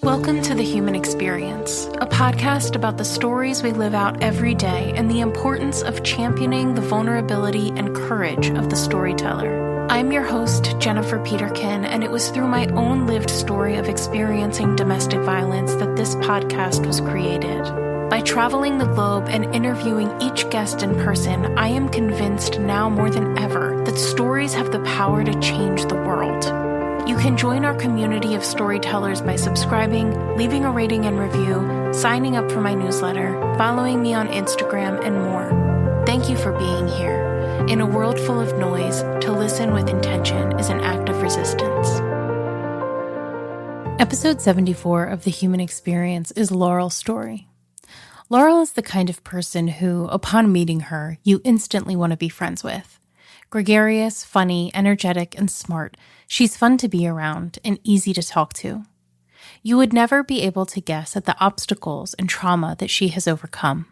Welcome to The Human Experience, a podcast about the stories we live out every day and the importance of championing the vulnerability and courage of the storyteller. I'm your host, Jennifer Peterkin, and it was through my own lived story of experiencing domestic violence that this podcast was created. By traveling the globe and interviewing each guest in person, I am convinced now more than ever that stories have the power to change the world. You can join our community of storytellers by subscribing, leaving a rating and review, signing up for my newsletter, following me on Instagram, and more. Thank you for being here. In a world full of noise, to listen with intention is an act of resistance. Episode 74 of The Human Experience is Laurel's story. Laurel is the kind of person who, upon meeting her, you instantly want to be friends with. Gregarious, funny, energetic, and smart, she's fun to be around and easy to talk to. You would never be able to guess at the obstacles and trauma that she has overcome.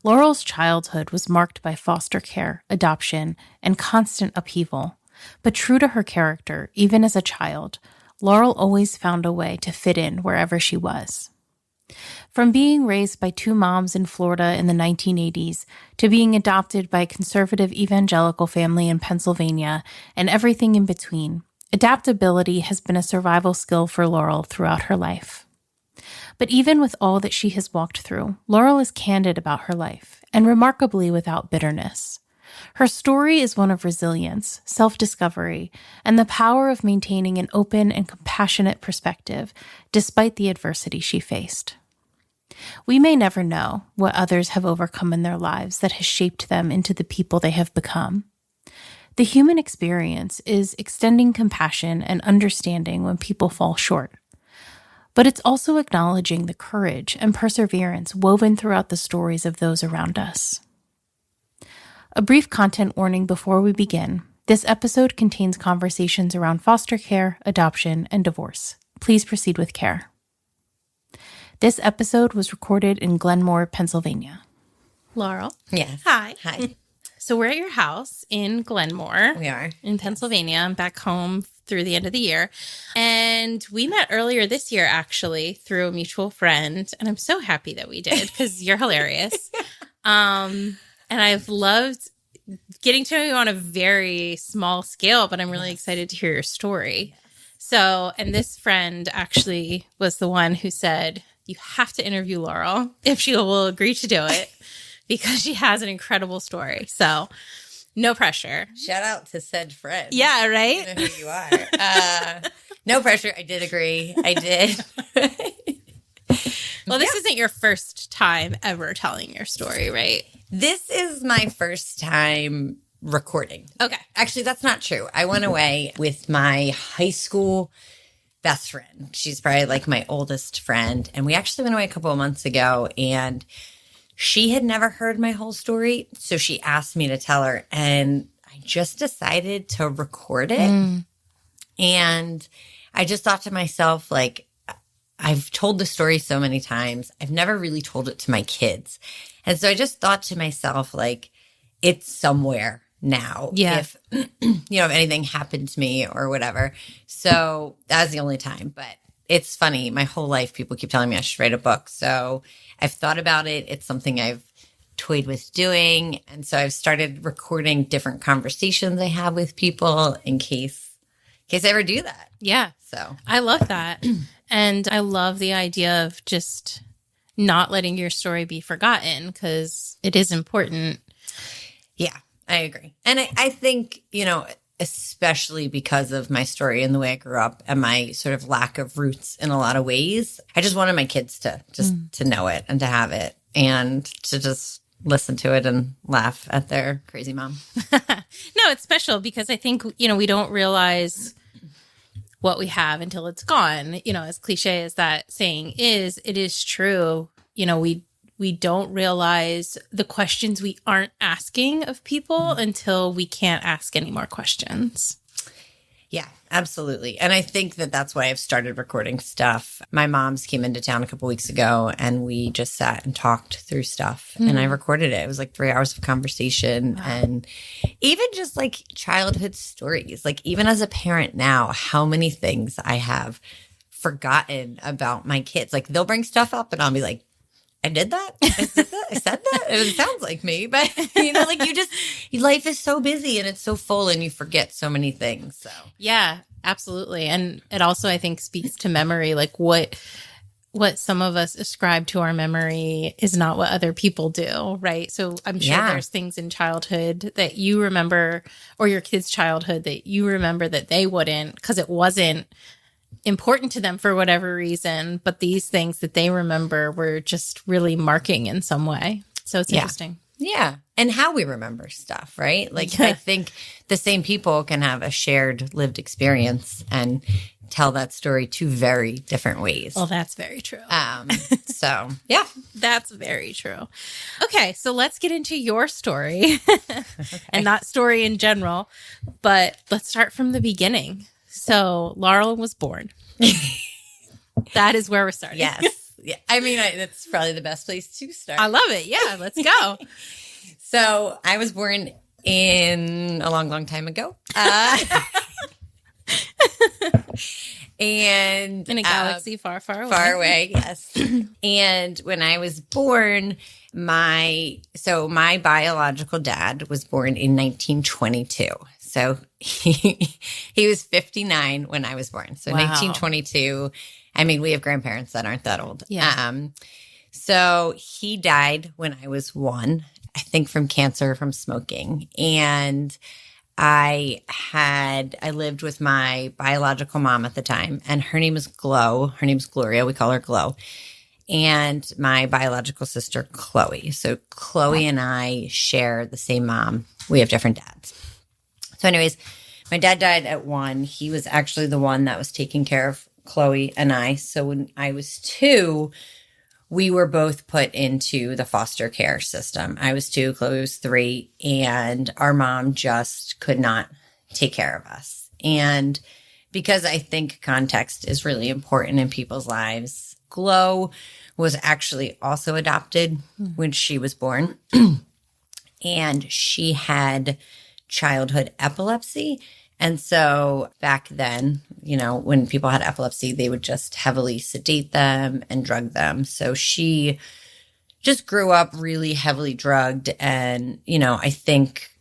Laurel's childhood was marked by foster care, adoption, and constant upheaval. But true to her character, even as a child, Laurel always found a way to fit in wherever she was. From being raised by two moms in Florida in the 1980s to being adopted by a conservative evangelical family in Pennsylvania and everything in between, adaptability has been a survival skill for Laurel throughout her life. But even with all that she has walked through, Laurel is candid about her life, and remarkably without bitterness. Her story is one of resilience, self-discovery, and the power of maintaining an open and compassionate perspective despite the adversity she faced. We may never know what others have overcome in their lives that has shaped them into the people they have become. The human experience is extending compassion and understanding when people fall short. But it's also acknowledging the courage and perseverance woven throughout the stories of those around us. A brief content warning before we begin. This episode contains conversations around foster care, adoption, and divorce. Please proceed with care. This episode was recorded in Glenmore, Pennsylvania. Laurel. Yes. Hi. Hi. So we're at your house in Glenmore. We are. In Pennsylvania. I'm back home through the end of the year. And we met earlier this year, actually, through a mutual friend. And I'm so happy that we did because you're hilarious. And I've loved getting to know you on a very small scale, but I'm really excited to hear your story. So, and this friend actually was the one who said, you have to interview Laurel if she will agree to do it because she has an incredible story. So, no pressure. Shout out to said friend. Yeah, right? I know who you are. No pressure. I did agree. I did. Well, this isn't your first time ever telling your story, right? This is my first time recording. Okay. Actually, that's not true. I went away with my high school best friend. She's probably like my oldest friend. And we actually went away a couple of months ago and she had never heard my whole story. So she asked me to tell her and I just decided to record it. And I just thought to myself, like, I've told the story so many times. I've never really told it to my kids. And so I just thought to myself, like, it's somewhere now. Yeah. If, if anything happened to me or whatever. So that was the only time. But it's funny. My whole life, people keep telling me I should write a book. So I've thought about it. It's something I've toyed with doing. And so I've started recording different conversations I have with people in case I ever do that. Yeah. So I love that. And I love the idea of just not letting your story be forgotten because it is important. Yeah, I agree. And I think, especially because of my story and the way I grew up and my sort of lack of roots in a lot of ways, I just wanted my kids to to know it and to have it and to just listen to it and laugh at their crazy mom. No, it's special because I think, we don't realize what we have until it's gone. As cliche as that saying is, it is true. We don't realize the questions we aren't asking of people until we can't ask any more questions. Yeah, absolutely. And I think that that's why I've started recording stuff. My mom's came into town a couple weeks ago and we just sat and talked through stuff and I recorded it. It was like 3 hours of conversation and even just like childhood stories. Like even as a parent now, how many things I have forgotten about my kids. Like they'll bring stuff up and I'll be like, I did that. I said that. I said that. It sounds like me, but like life is so busy and it's so full and you forget so many things. So yeah, absolutely. And it also, I think, speaks to memory. Like what some of us ascribe to our memory is not what other people do, right? So I'm sure there's things in childhood that you remember, or your kids' childhood that you remember that they wouldn't, because it wasn't important to them for whatever reason, but these things that they remember were just really marking in some way. So it's interesting. Yeah. And how we remember stuff, right? Like I think the same people can have a shared lived experience and tell that story two very different ways. Well, that's very true. So yeah, that's very true. Okay. So let's get into your story and not story in general, but let's start from the beginning. So Laurel was born. That is where we're starting. Yes. Yeah. I mean, that's probably the best place to start. I love it. Yeah. Let's go. So I was born in a long, long time ago. And in a galaxy far, far away. Far away, yes. And when I was born, my biological dad was born in 1922. So he was 59 when I was born. So 1922. I mean, we have grandparents that aren't that old. Yeah. So he died when I was 1, I think from cancer, from smoking. And I lived with my biological mom at the time, and her name is Glow. Her name's Gloria. We call her Glow. And my biological sister, Chloe. So Chloe and I share the same mom. We have different dads. So anyways, my dad died at 1. He was actually the one that was taking care of Chloe and I. So when I was 2, we were both put into the foster care system. I was 2, Chloe was 3, and our mom just could not take care of us. And because I think context is really important in people's lives, Glow was actually also adopted when she was born. And she had childhood epilepsy. And so back then, when people had epilepsy, they would just heavily sedate them and drug them. So she just grew up really heavily drugged and, I think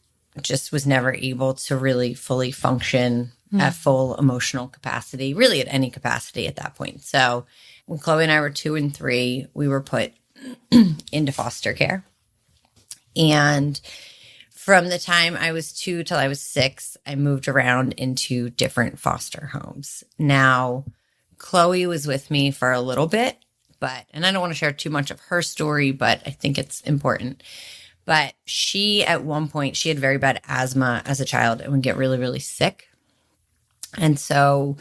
just was never able to really fully function at full emotional capacity, really at any capacity at that point. So when Chloe and I were 2 and 3, we were put into foster care. And from the time I was 2 till I was 6, I moved around into different foster homes. Now, Chloe was with me for a little bit, and I don't want to share too much of her story, but I think it's important. But at one point, she had very bad asthma as a child and would get really, really sick. And so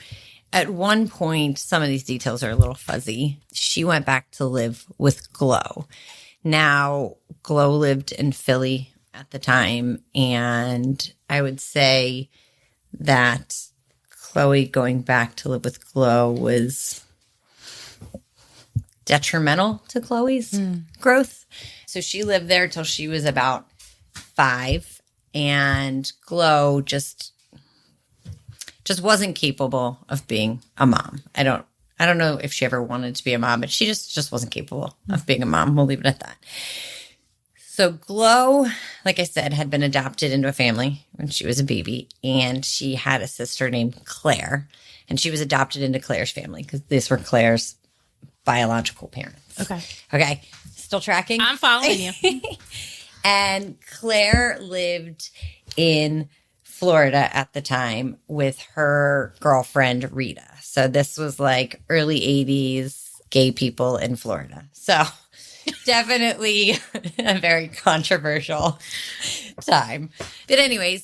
at one point, some of these details are a little fuzzy. She went back to live with Glow. Now, Glow lived in Philly at the time, and I would say that Chloe going back to live with Glow was detrimental to Chloe's growth. So she lived there till she was about 5, and Glow just wasn't capable of being a mom. I don't know if she ever wanted to be a mom, but she just wasn't capable of being a mom. We'll leave it at that. So Glow, like I said, had been adopted into a family when she was a baby, and she had a sister named Claire, and she was adopted into Claire's family because these were Claire's biological parents. Okay. Still tracking? I'm following you. And Claire lived in Florida at the time with her girlfriend, Rita. So this was like early 80s gay people in Florida. So definitely a very controversial time. But anyway,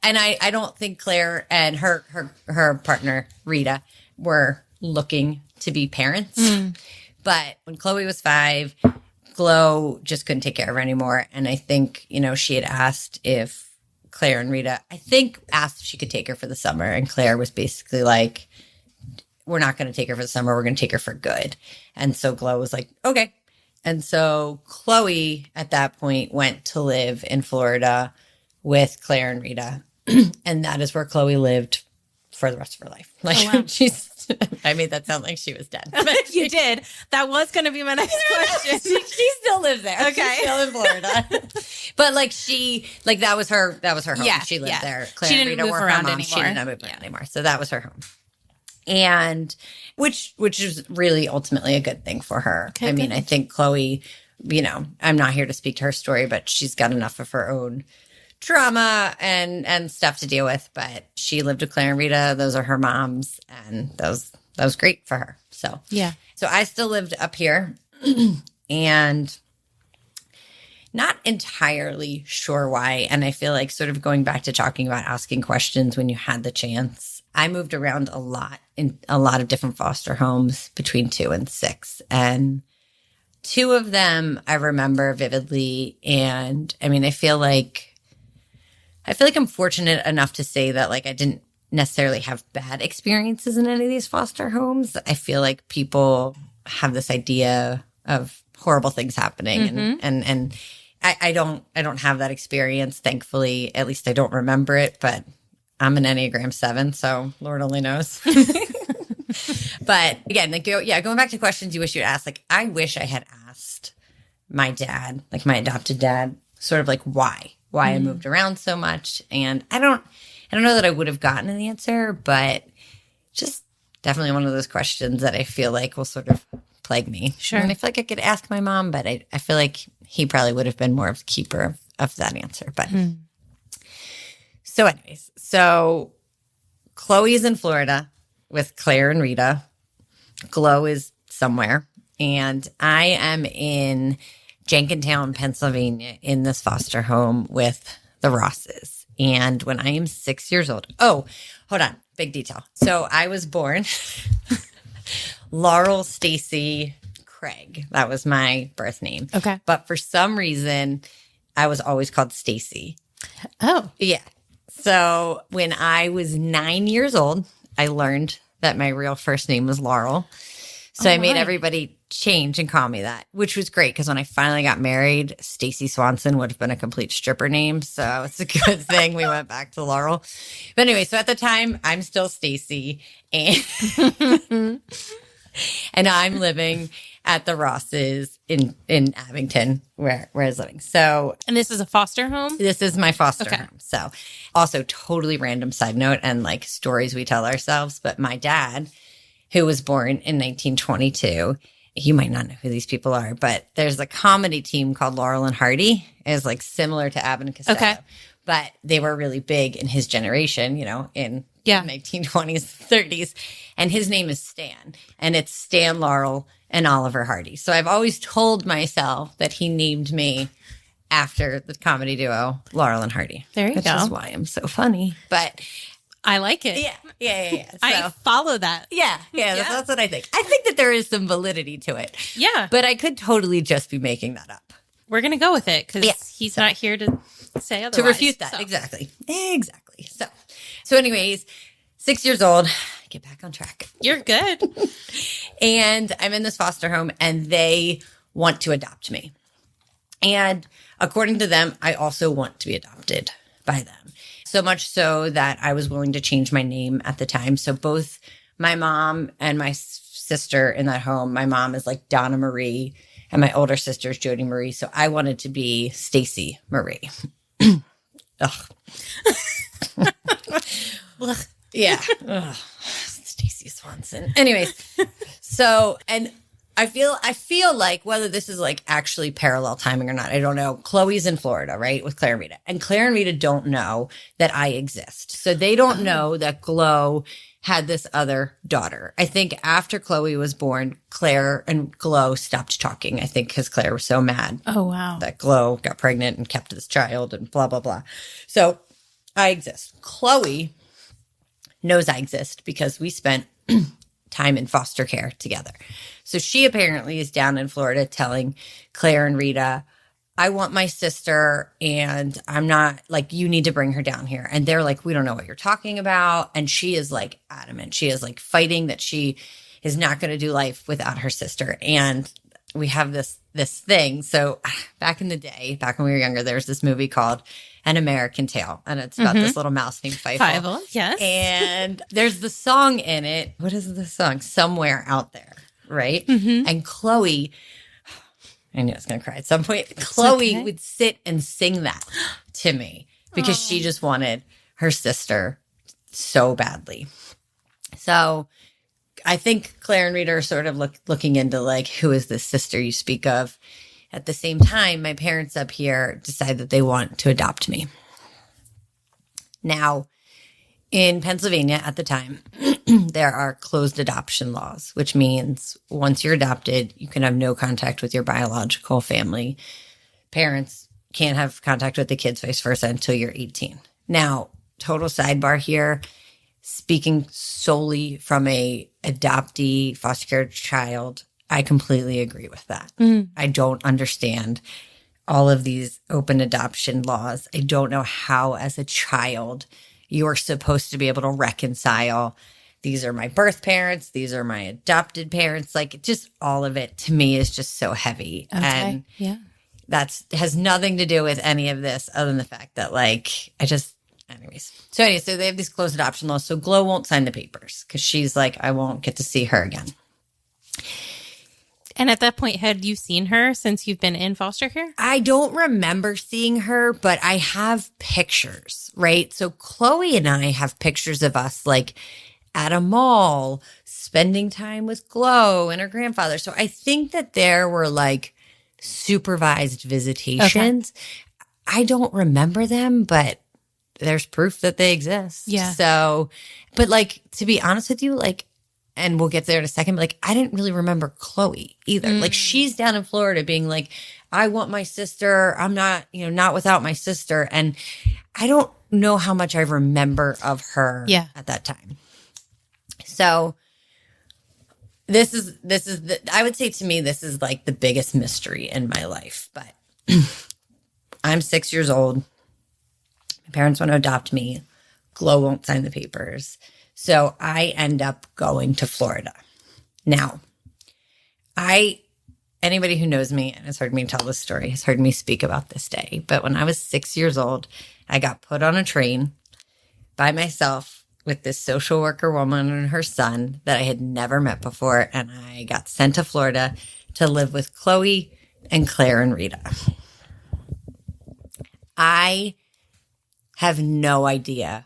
and I don't think Claire and her partner, Rita, were looking to be parents. But when Chloe was 5, Glow just couldn't take care of her anymore. And I think, she had asked if Claire and Rita, asked if she could take her for the summer. And Claire was basically like, we're not going to take her for the summer. We're going to take her for good. And so Glow was like, okay. And so Chloe at that point went to live in Florida with Claire and Rita. And that is where Chloe lived for the rest of her life. Like oh, wow. she's I made that sound like she was dead. You did. That was going to be my next question. She still lives there. Okay. She's still in Florida. But that was her home. Yeah, She lived there. She didn't Rita move were her around moms. anymore. She did not move around anymore. So that was her home. And which is really ultimately a good thing for her. Okay, I mean, good. I think Chloe, I'm not here to speak to her story, but she's got enough of her own trauma and stuff to deal with. But she lived with Claire and Rita. Those are her moms. And that was great for her. So, Yeah. So I still lived up here and not entirely sure why. And I feel like sort of going back to talking about asking questions when you had the chance. I moved around a lot in a lot of different foster homes between 2 and 6. And 2 of them I remember vividly. And I mean, I feel like I'm fortunate enough to say that like I didn't necessarily have bad experiences in any of these foster homes. I feel like people have this idea of horrible things happening and I don't have that experience, thankfully. At least I don't remember it, but I'm an Enneagram 7, so Lord only knows. But again, going back to questions you wish you'd asked, like I wish I had asked my dad, like my adopted dad, sort of like why I moved around so much. And I don't know that I would have gotten an answer, but just definitely one of those questions that I feel like will sort of plague me. Sure. And I feel like I could ask my mom, but I feel like he probably would have been more of the keeper of that answer. But so anyways, so Chloe is in Florida with Claire and Rita. Glow is somewhere. And I am in Jenkintown, Pennsylvania, in this foster home with the Rosses. And when I am 6 years old, oh, hold on, big detail. So I was born Laurel Stacy Craig. That was my birth name. Okay. But for some reason, I was always called Stacy. Oh. Yeah. So when I was 9 years old, I learned that my real first name was Laurel. So I made everybody change and call me that, which was great because when I finally got married, Stacy Swanson would have been a complete stripper name. So it's a good thing we went back to Laurel. But anyway, so at the time, I'm still Stacy and and I'm living at the Rosses in Abington, where I was living. So And this is a foster home? this is my foster home. So also totally random side note and like stories we tell ourselves. But my dad, who was born in 1922, you might not know who these people are, but there's a comedy team called Laurel and Hardy. It's like similar to Abbott and Costello. Okay. But they were really big in his generation, in 1920s, 30s. And his name is Stan. And it's Stan Laurel and Oliver Hardy. So I've always told myself that he named me after the comedy duo Laurel and Hardy. There you which go. is why I'm so funny. But I like it. yeah. So, I follow that. yeah. That's what I think. I think that there is some validity to it. Yeah. But I could totally just be making that up. We're going to go with it because Yeah. he's not here to say otherwise. To refute that. So. Exactly. So anyways, 6 years old, get back on track. You're good. And I'm in this foster home and they want to adopt me. And according to them, I also want to be adopted by them. So much so that I was willing to change my name at the time. So both my mom and my sister in that home, my mom is like Donna Marie and my older sister is Jody Marie. So I wanted to be Stacy Marie. Ugh. Yeah. Ugh. Stacy Swanson. Anyways, so, and I feel like whether this is like actually parallel timing or not, I don't know. Chloe's in Florida, right? With Claire and Rita. And Claire and Rita don't know that I exist. So they don't know that Glow had this other daughter. I think after Chloe was born, Claire and Glow stopped talking. I think because Claire was so mad Oh, wow. that Glow got pregnant and kept this child and blah, blah, blah. So I exist. Chloe knows I exist because we spent time in foster care together. So she apparently is down in Florida telling Claire and Rita, I want my sister and I'm not like, you need to bring her down here. And they're like, we don't know what you're talking about. And she is like adamant. She is like fighting that she is not going to do life without her sister. And we have this this thing. So back in the day, back when we were younger, there was this movie called An American Tale, and it's about this little mouse named Feifel. Yes. And there's the song in it. What is the song? Somewhere Out There, right? And Chloe, I knew I was going to cry at some point. Chloe would sit and sing that to me because she just wanted her sister so badly. So I think Claire and Rita are sort of looking into like, who is this sister you speak of? At the same time, my parents up here decide that they want to adopt me. Now, in Pennsylvania at the time, there are closed adoption laws, which means once you're adopted, you can have no contact with your biological family. Parents can't have contact with the kids, vice versa, until you're 18. Now, total sidebar here, speaking solely from a adoptee foster care child, I completely agree with that. I don't understand all of these open adoption laws. I don't know how, as a child, you're supposed to be able to reconcile, these are my birth parents, these are my adopted parents. Like, just all of it to me is just so heavy. And that's has nothing to do with any of this other than the fact that, like, anyways. So they have these closed adoption laws. So Glo won't sign the papers because she's like, I won't get to see her again. And at that point, had you seen her since you've been in foster care? I don't remember seeing her, but I have pictures, right? So Chloe and I have pictures of us like at a mall, spending time with Glo and her grandfather. So I think that there were like supervised visitations. I don't remember them, but there's proof that they exist. Yeah. So, but like, to be honest with you, like, and we'll get there in a second, but like, I didn't really remember Chloe either. Like, she's down in Florida being like, I want my sister. I'm not, not without my sister. And I don't know how much I remember of her at that time. So this is I would say to me, this is like the biggest mystery in my life. But I'm 6 years old. My parents want to adopt me. Glo won't sign the papers. So I end up going to Florida. Now, anybody who knows me and has heard me tell this story has heard me speak about this day. But when I was 6 years old, I got put on a train by myself with this social worker woman and her son that I had never met before. And I got sent to Florida to live with Chloe and Claire and Rita. I have no idea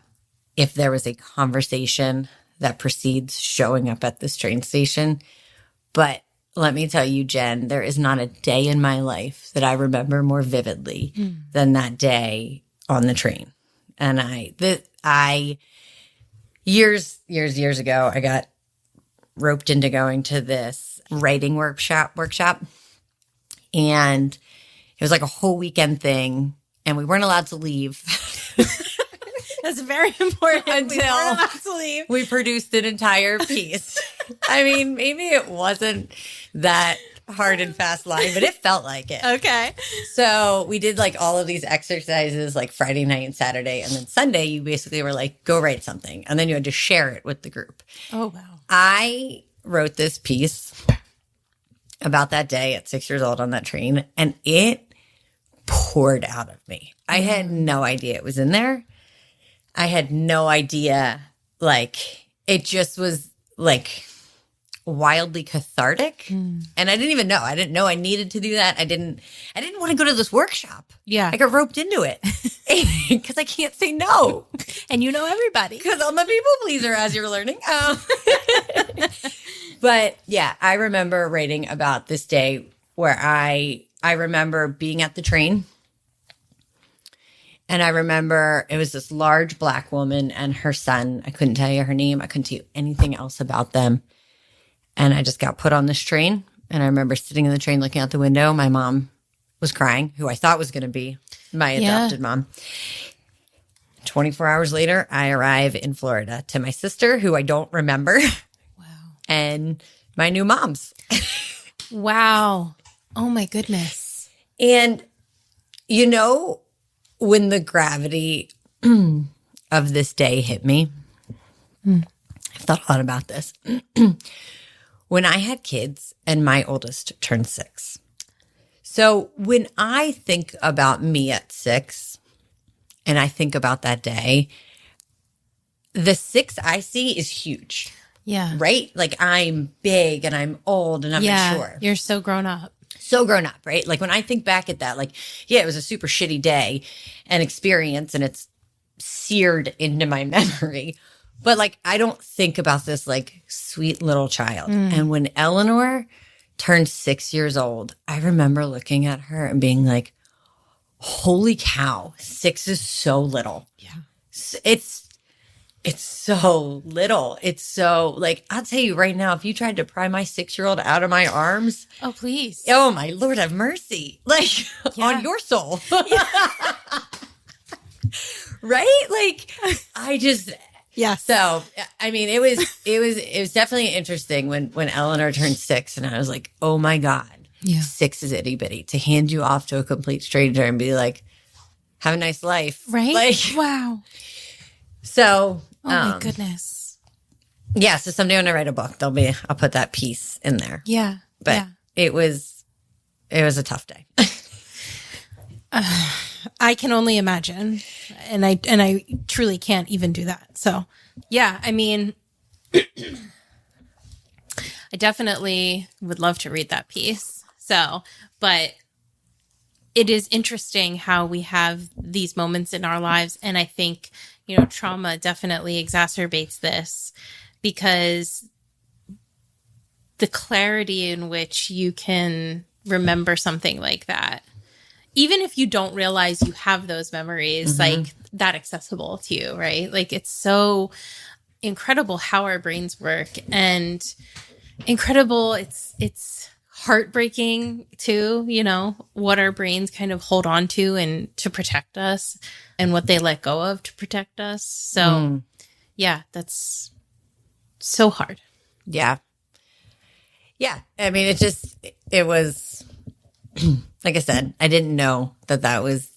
if there was a conversation that precedes showing up at this train station. But let me tell you, Jen, there is not a day in my life that I remember more vividly than that day on the train. And years ago, I got roped into going to this writing workshop. And it was like a whole weekend thing. And we weren't allowed to leave. That's very important. Until we produced an entire piece. I mean, maybe it wasn't that hard and fast line, but it felt like it. Okay. So we did like all of these exercises like Friday night and Saturday. And then Sunday, you basically were like, go write something. And then you had to share it with the group. Oh, wow. I wrote this piece about that day at 6 years old on that train, and it poured out of me. I had no idea it was in there. I had no idea, like, it just was like wildly cathartic. And I didn't even know. I didn't know I needed to do that. I didn't want to go to this workshop. Yeah. I got roped into it because I can't say no. And you know everybody. Because I'm a people pleaser, as you're learning. But yeah, I remember writing about this day where I remember being at the train. And I remember it was this large Black woman and her son. I couldn't tell you her name. I couldn't tell you anything else about them. And I just got put on this train. And I remember sitting in the train looking out the window. My mom was crying, who I thought was going to be my adopted mom. 24 hours later, I arrive in Florida to my sister, who I don't remember. Wow. And my new moms. Wow. Oh, my goodness. And, when the gravity of this day hit me, I've thought a lot about this. When I had kids and my oldest turned 6, So when I think about me at 6 and I think about that day, the 6 I see is huge. Yeah. Right? Like I'm big and I'm old and I'm mature. You're so grown up. So grown up, right? Like when I think back at that, like, yeah, it was a super shitty day and experience and it's seared into my memory. But like, I don't think about this like sweet little child. And when Eleanor turned 6 years old, I remember looking at her and being like, holy cow, 6 is so little. Yeah. It's so little. It's so like, I'll tell you right now, if you tried to pry my 6-year-old out of my arms, Oh, please. oh my Lord, have mercy. Like on your soul. Right? Like I just, Yes. so, I mean, it was definitely interesting when Eleanor turned 6 and I was like, oh my God, 6 is itty bitty to hand you off to a complete stranger and be like, have a nice life. Right? Like, Wow. so, Oh my goodness. yeah. So someday when I write a book, I'll put that piece in there. Yeah. But it was a tough day. I can only imagine. And I truly can't even do that. So, yeah, I mean, I definitely would love to read that piece. So, but it is interesting how we have these moments in our lives. And I think, trauma definitely exacerbates this because the clarity in which you can remember something like that, even if you don't realize you have those memories, like that accessible to you, right? Like it's so incredible how our brains work and incredible. It's heartbreaking too, what our brains kind of hold on to and to protect us and what they let go of to protect us. So yeah, that's so hard. Yeah. Yeah. I mean, it was, like I said, I didn't know that was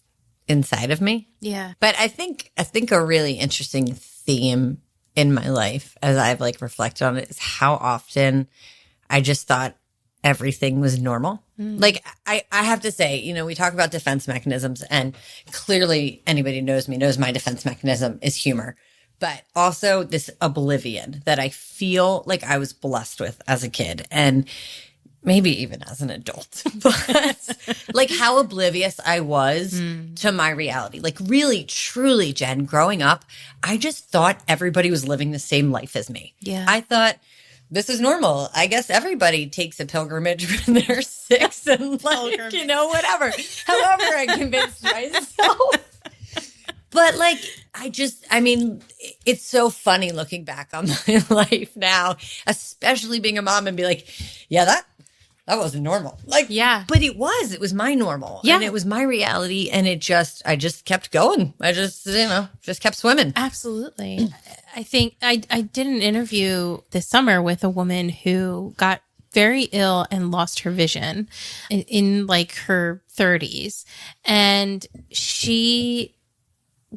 inside of me. Yeah. But I think a really interesting theme in my life as I've like reflected on it is how often I just thought everything was normal. Like I have to say, we talk about defense mechanisms and clearly anybody knows me knows my defense mechanism is humor, but also this oblivion that I feel like I was blessed with as a kid and maybe even as an adult, but like how oblivious I was to my reality. Like really, truly, Jen, growing up, I just thought everybody was living the same life as me. Yeah. I thought this is normal. I guess everybody takes a pilgrimage when they're 6 and like, whatever. However, I convinced myself. But like, it's so funny looking back on my life now, especially being a mom and be like, yeah, that wasn't normal. Like, yeah, but it was my normal. Yeah. And it was my reality. And I just kept going. I just kept swimming. Absolutely. I think I did an interview this summer with a woman who got very ill and lost her vision in like her 30s. And she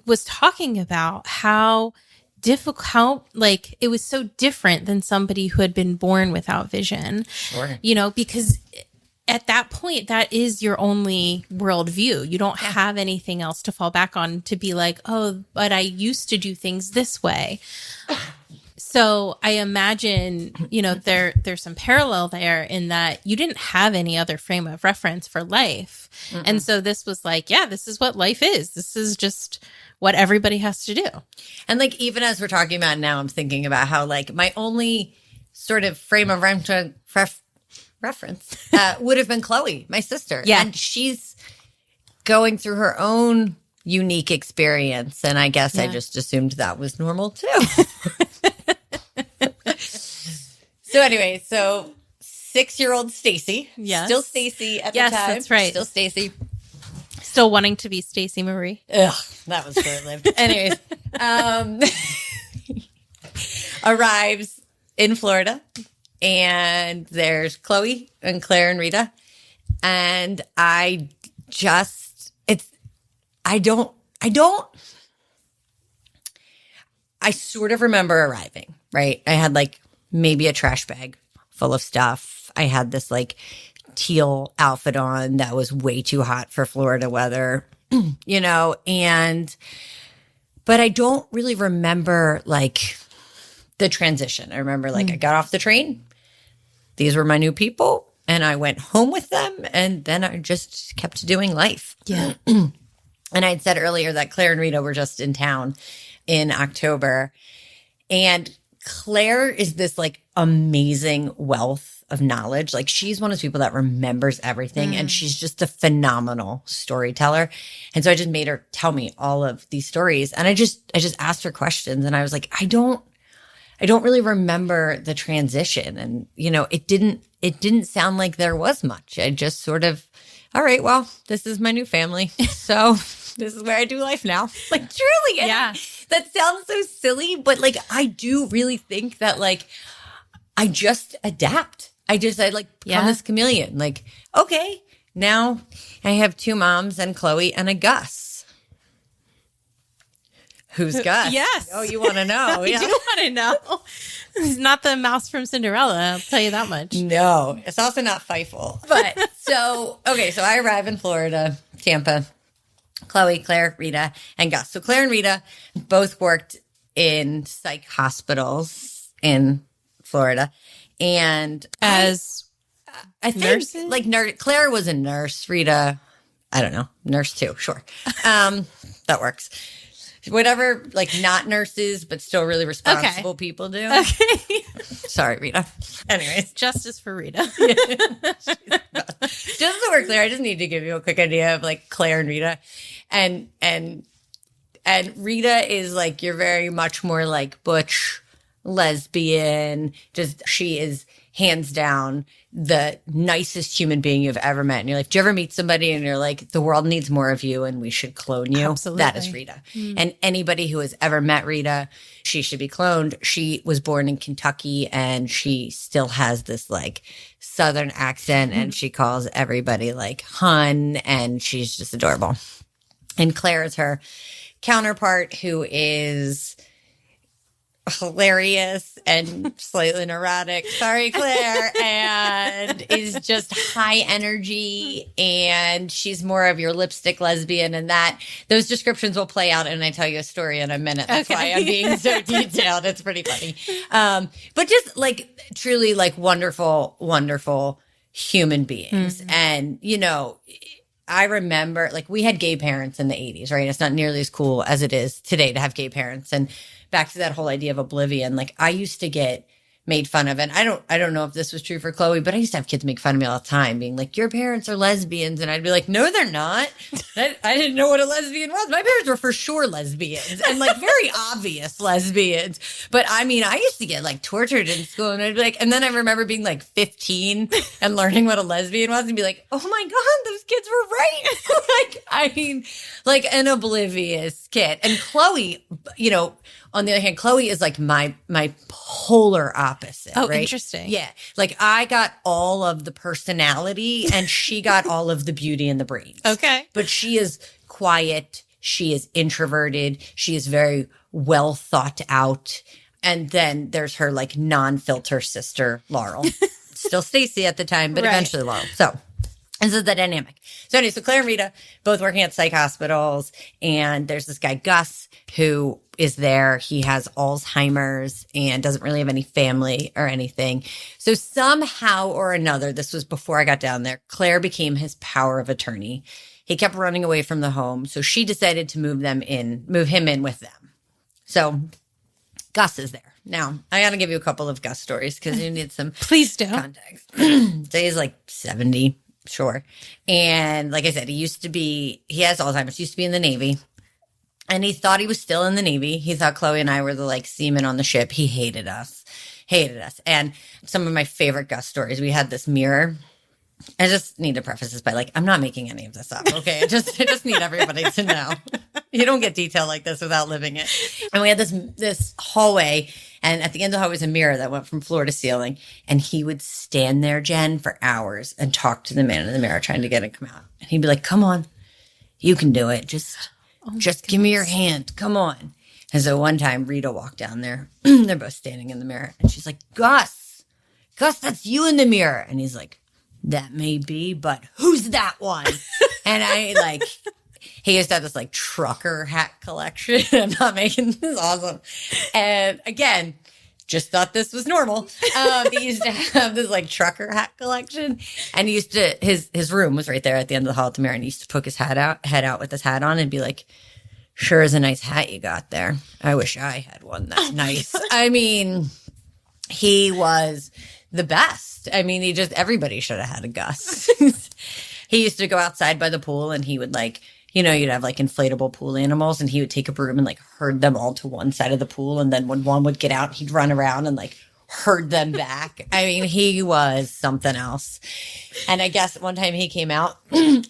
was talking about how difficult, like it was so different than somebody who had been born without vision. Sure. Because at that point, that is your only worldview. You don't have anything else to fall back on to be like, oh, but I used to do things this way. So I imagine, there's some parallel there in that you didn't have any other frame of reference for life. And so this was like, yeah, this is what life is. This is just what everybody has to do. And like, even as we're talking about now, I'm thinking about how like my only sort of frame of reference would have been Chloe, my sister. Yeah. And she's going through her own unique experience. And I guess I just assumed that was normal too. So anyway, 6-year-old Stacy. Yes. Still Stacy at the Yes, time. that's right. Still Stacy. Still wanting to be Stacey Marie. Ugh, that was short-lived. Anyways, arrives in Florida, and there's Chloe and Claire and Rita, and I sort of remember arriving, right? I had like maybe a trash bag full of stuff. I had this like teal outfit on that was way too hot for Florida weather, but I don't really remember like the transition. I remember like I got off the train. These were my new people and I went home with them and then I just kept doing life. Yeah. And I had said earlier that Claire and Rita were just in town in October. And Claire is this like amazing wealth of knowledge. Like she's one of those people that remembers everything and she's just a phenomenal storyteller. And so I just made her tell me all of these stories. And I just asked her questions and I was like, I don't really remember the transition. And, it didn't sound like there was much. I just sort of, all right, well, this is my new family. So this is where I do life now. Like truly. And Yeah. that sounds so silly, but like, I do really think that like, I just adapt. I like become this chameleon. Like, okay, now I have 2 moms and Chloe and a Gus. Who's Gus? Yes. Oh, you want to know? I do want to know. He's not the mouse from Cinderella. I'll tell you that much. No, it's also not Feifel. But so I arrive in Florida, Tampa. Chloe, Claire, Rita, and Gus. So Claire and Rita both worked in psych hospitals in Florida. And As I think nurses? like Claire was a nurse. Rita, I don't know, nurse too. Sure. That works. Whatever, like not nurses, but still really responsible people do. Okay. Sorry, Rita. Anyways. Justice for Rita. Just so we're clear, I just need to give you a quick idea of like Claire and Rita. And Rita is like, you're very much more like butch, lesbian, just she is hands down the nicest human being you've ever met in your life. Do you ever meet somebody and you're like, the world needs more of you and we should clone you? Absolutely. That is Rita. And anybody who has ever met Rita, she should be cloned. She was born in Kentucky and she still has this like Southern accent and she calls everybody like hun and she's just adorable. And Claire is her counterpart who is hilarious and slightly neurotic. Sorry, Claire. And is just high energy. And she's more of your lipstick lesbian. And those descriptions will play out. And I tell you a story in a minute. That's why I'm being so detailed. It's pretty funny. But just like truly like wonderful, wonderful human beings. And, I remember like we had gay parents in the 80s, right? It's not nearly as cool as it is today to have gay parents. And back to that whole idea of oblivion, like I used to get made fun of. And I don't know if this was true for Chloe, but I used to have kids make fun of me all the time being like, your parents are lesbians. And I'd be like, no, they're not. I didn't know what a lesbian was. My parents were for sure lesbians and like very obvious lesbians. But I mean, I used to get like tortured in school and I'd be like, and then I remember being like 15 and learning what a lesbian was and be like, oh my God, those kids were right. Like, I mean, like an oblivious kid. And Chloe, on the other hand, Chloe is like my polar opposite. Oh, right? interesting. Yeah. Like I got all of the personality and she got all of the beauty and the brains. Okay. But she is quiet. She is introverted. She is very well thought out. And then there's her like non-filter sister, Laurel. Still Stacy at the time, but Right. eventually Laurel. So this is the dynamic. So anyway, so Claire and Rita both working at psych hospitals. And there's this guy, Gus, who is there. He has Alzheimer's and doesn't really have any family or anything. So somehow or another, this was before I got down there, Claire became his power of attorney. He kept running away from the home. So she decided to move him in with them. So Gus is there. Now, I got to give you a couple of Gus stories because you need some Please do. context. So he's like 70, sure. And like I said, he has Alzheimer's, used to be in the Navy. And he thought he was still in the Navy. He thought Chloe and I were the like seamen on the ship. He hated us. And some of my favorite Gus stories, we had this mirror. I just need to preface this by like, I'm not making any of this up. Okay. I just need everybody to know. You don't get detail like this without living it. And we had this hallway. And at the end of the hallway was a mirror that went from floor to ceiling. And he would stand there, Jen, for hours and talk to the man in the mirror trying to get it to come out. And he'd be like, come on, you can do it. Just give me your hand. Come on. And so one time Rita walked down there. They're both standing in the mirror. And she's like, Gus, that's you in the mirror. And he's like, that may be, but who's that one? And I like, he used to have this like trucker hat collection. I'm not making this awesome. And again, just thought this was normal. He used to have this like trucker hat collection, and he used to, his room was right there at the end of the hall at the mirror, and he used to poke his head out with his hat on and be like, sure is a nice hat you got there. I wish I had one that nice. I mean, he was the best. I mean, everybody should have had a Gus. He used to go outside by the pool, and he would like, you know, you'd have like inflatable pool animals, and he would take a broom and like herd them all to one side of the pool. And then when one would get out, he'd run around and like herd them back. I mean, he was something else. And I guess one time he came out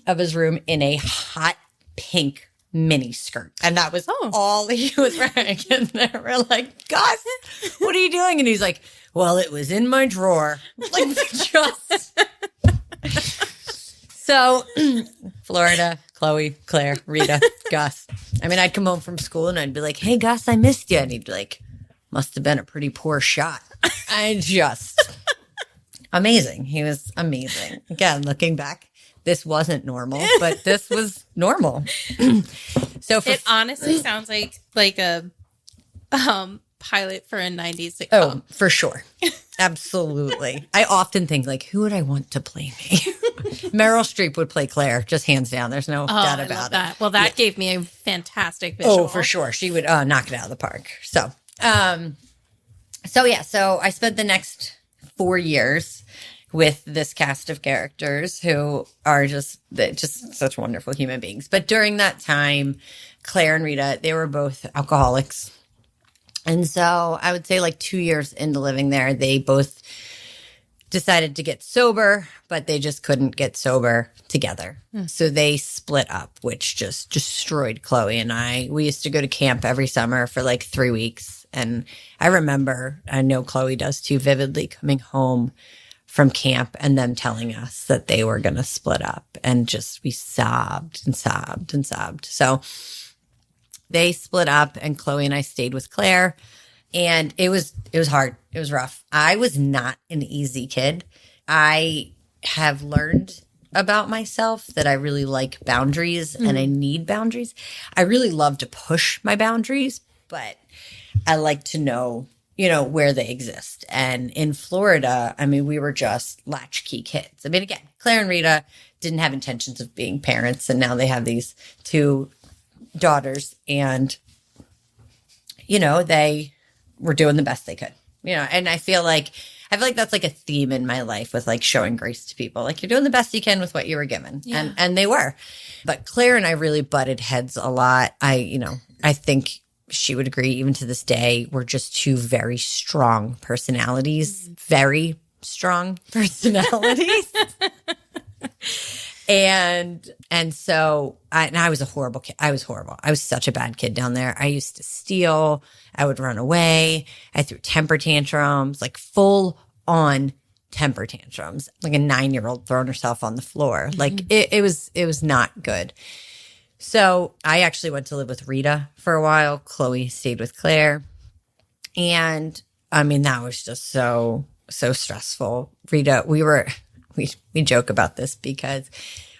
of his room in a hot pink mini skirt. And that was all he was wearing. And they were like, Gus, what are you doing? And he's like, well, it was in my drawer. Like, just. So, Florida, Chloe, Claire, Rita, Gus. I mean, I'd come home from school and I'd be like, hey, Gus, I missed you. And he'd be like, must have been a pretty poor shot. Amazing. He was amazing. Again, looking back, this wasn't normal, but this was normal. So it honestly sounds like a pilot for a 90s sitcom. Oh, for sure. Absolutely. I often think, like, who would I want to play me? Meryl Streep would play Claire, just hands down. There's no doubt about it. Well, that gave me a fantastic visual. Oh, for sure. She would knock it out of the park. So I spent the next 4 years with this cast of characters who are just such wonderful human beings. But during that time, Claire and Rita, they were both alcoholics. And so I would say like 2 years into living there, they both decided to get sober, but they just couldn't get sober together. So they split up, which just destroyed Chloe and I. We used to go to camp every summer for like 3 weeks. And I remember, I know Chloe does too, vividly coming home from camp and them telling us that they were going to split up. And just we sobbed and sobbed and sobbed. So they split up and Chloe and I stayed with Claire, and it was hard. It was rough. I was not an easy kid. I have learned about myself that I really like boundaries and I need boundaries. I really love to push my boundaries, but I like to know, you know, where they exist. And in Florida, I mean, we were just latchkey kids. I mean, again, Claire and Rita didn't have intentions of being parents, and now they have these 2 daughters, and you know, they were doing the best they could, you know. And I feel like that's like a theme in my life with like showing grace to people. Like, you're doing the best you can with what you were given. And they were. But Claire and I really butted heads a lot. I think she would agree, even to this day, we're just 2 very strong personalities, very strong personalities. And so I was a horrible kid. I was horrible. I was such a bad kid down there. I used to steal. I would run away. I threw temper tantrums, like full on temper tantrums, like a 9-year-old throwing herself on the floor. Like it was not good. So I actually went to live with Rita for a while. Chloe stayed with Claire. And I mean, that was just so stressful. Rita, we joke about this because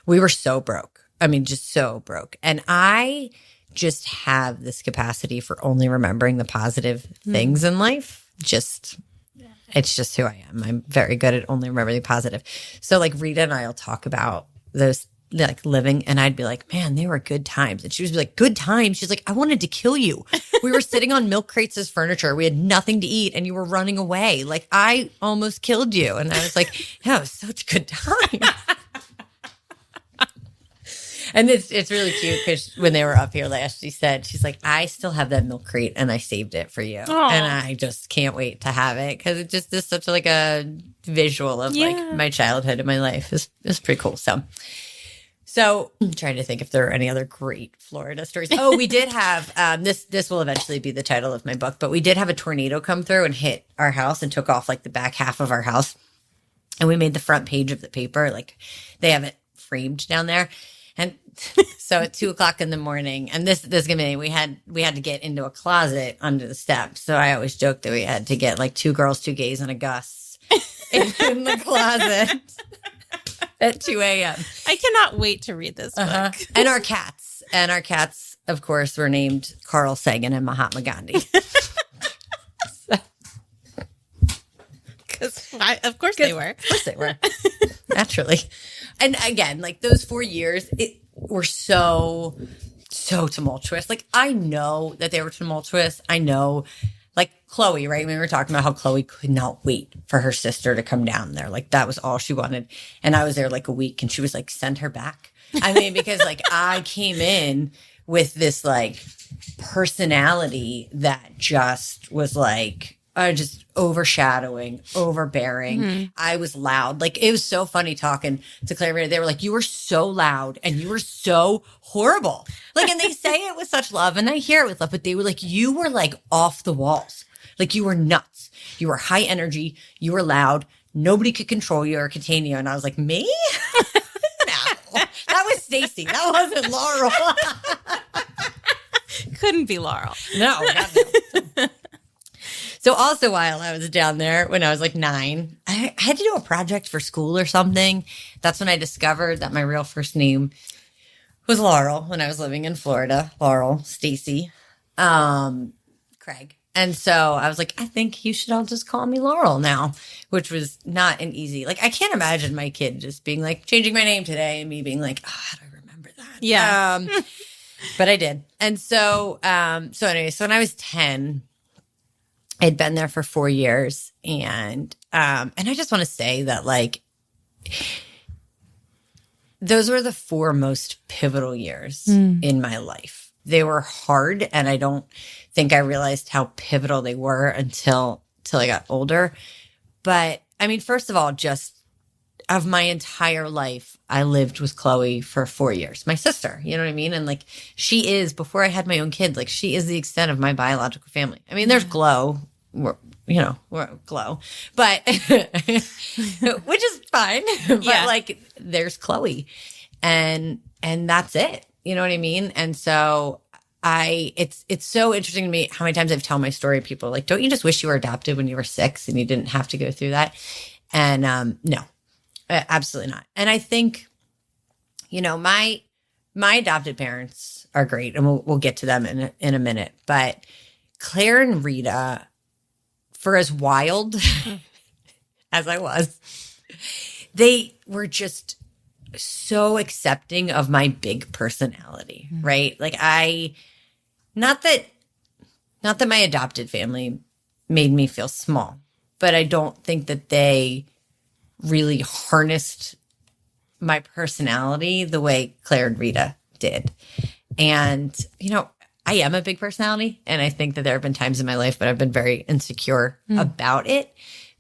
we were so broke. I mean, just so broke. And I just have this capacity for only remembering the positive things in life. It's just who I am. I'm very good at only remembering the positive. So like Rita and I will talk about those like living, and I'd be like, man, they were good times. And she would be like, good times? She's like, I wanted to kill you. We were sitting on milk crates as furniture. We had nothing to eat and you were running away. Like, I almost killed you. And I was like, yeah, it was such a good time. And it's really cute because when they were up here last, she's like, I still have that milk crate and I saved it for you. Aww. And I just can't wait to have it because it just is such like a visual of like my childhood and my life. It's pretty cool. So I'm trying to think if there are any other great Florida stories. Oh, we did have, this will eventually be the title of my book, but we did have a tornado come through and hit our house and took off like the back half of our house. And we made the front page of the paper. Like, they have it framed down there. And so at 2:00 in the morning, and this gonna be, we had to get into a closet under the steps. So I always joke that we had to get like 2 girls, 2 gays, and a Gus in the closet. at 2 a.m. I cannot wait to read this book. And our cats. And our cats, of course, were named Carl Sagan and Mahatma Gandhi. Of course they were. Of course they were. Naturally. And again, like those 4 years were so tumultuous. Like I know that they were tumultuous. I know, like Chloe, right? We were talking about how Chloe could not wait for her sister to come down there. Like that was all she wanted. And I was there like a week and she was like, send her back. I mean, because like I came in with this like personality that just was like, just overshadowing, overbearing. I was loud. Like, it was so funny talking to Claire. They were like, you were so loud and you were so horrible. Like, and they say it with such love and I hear it with love, but they were like, you were like off the walls. Like, you were nuts. You were high energy. You were loud. Nobody could control you or contain you. And I was like, me? No, that was Stacy. That wasn't Laurel. Couldn't be Laurel. No. So also while I was down there, when I was like 9, I had to do a project for school or something. That's when I discovered that my real first name was Laurel when I was living in Florida. Laurel, Stacy, Craig. And so I was like, I think you should all just call me Laurel now, which was not an easy, like, I can't imagine my kid just being like, changing my name today and me being like, oh, how do I remember that? Yeah. But I did. And so anyway, so when I was 10, I'd been there for 4 years. And I just want to say that, like, those were the 4 most pivotal years in my life. They were hard. And I don't think I realized how pivotal they were until I got older. But I mean, first of all, just of my entire life, I lived with Chloe for 4 years, my sister, you know what I mean? And like, she is, before I had my own kids, like she is the extent of my biological family. I mean, there's Glow, we're Glow, but, which is fine. But like, there's Chloe and that's it. You know what I mean? And so it's so interesting to me how many times I've told my story to people, like, don't you just wish you were adopted when you were 6 and you didn't have to go through that? And no, absolutely not. And I think, you know, my adopted parents are great, and we'll get to them in a minute. But Claire and Rita, for as wild as I was, they were just so accepting of my big personality, right? Like not that my adopted family made me feel small, but I don't think that they really harnessed my personality the way Claire and Rita did. And, you know, I am a big personality, and I think that there have been times in my life when I've been very insecure about it.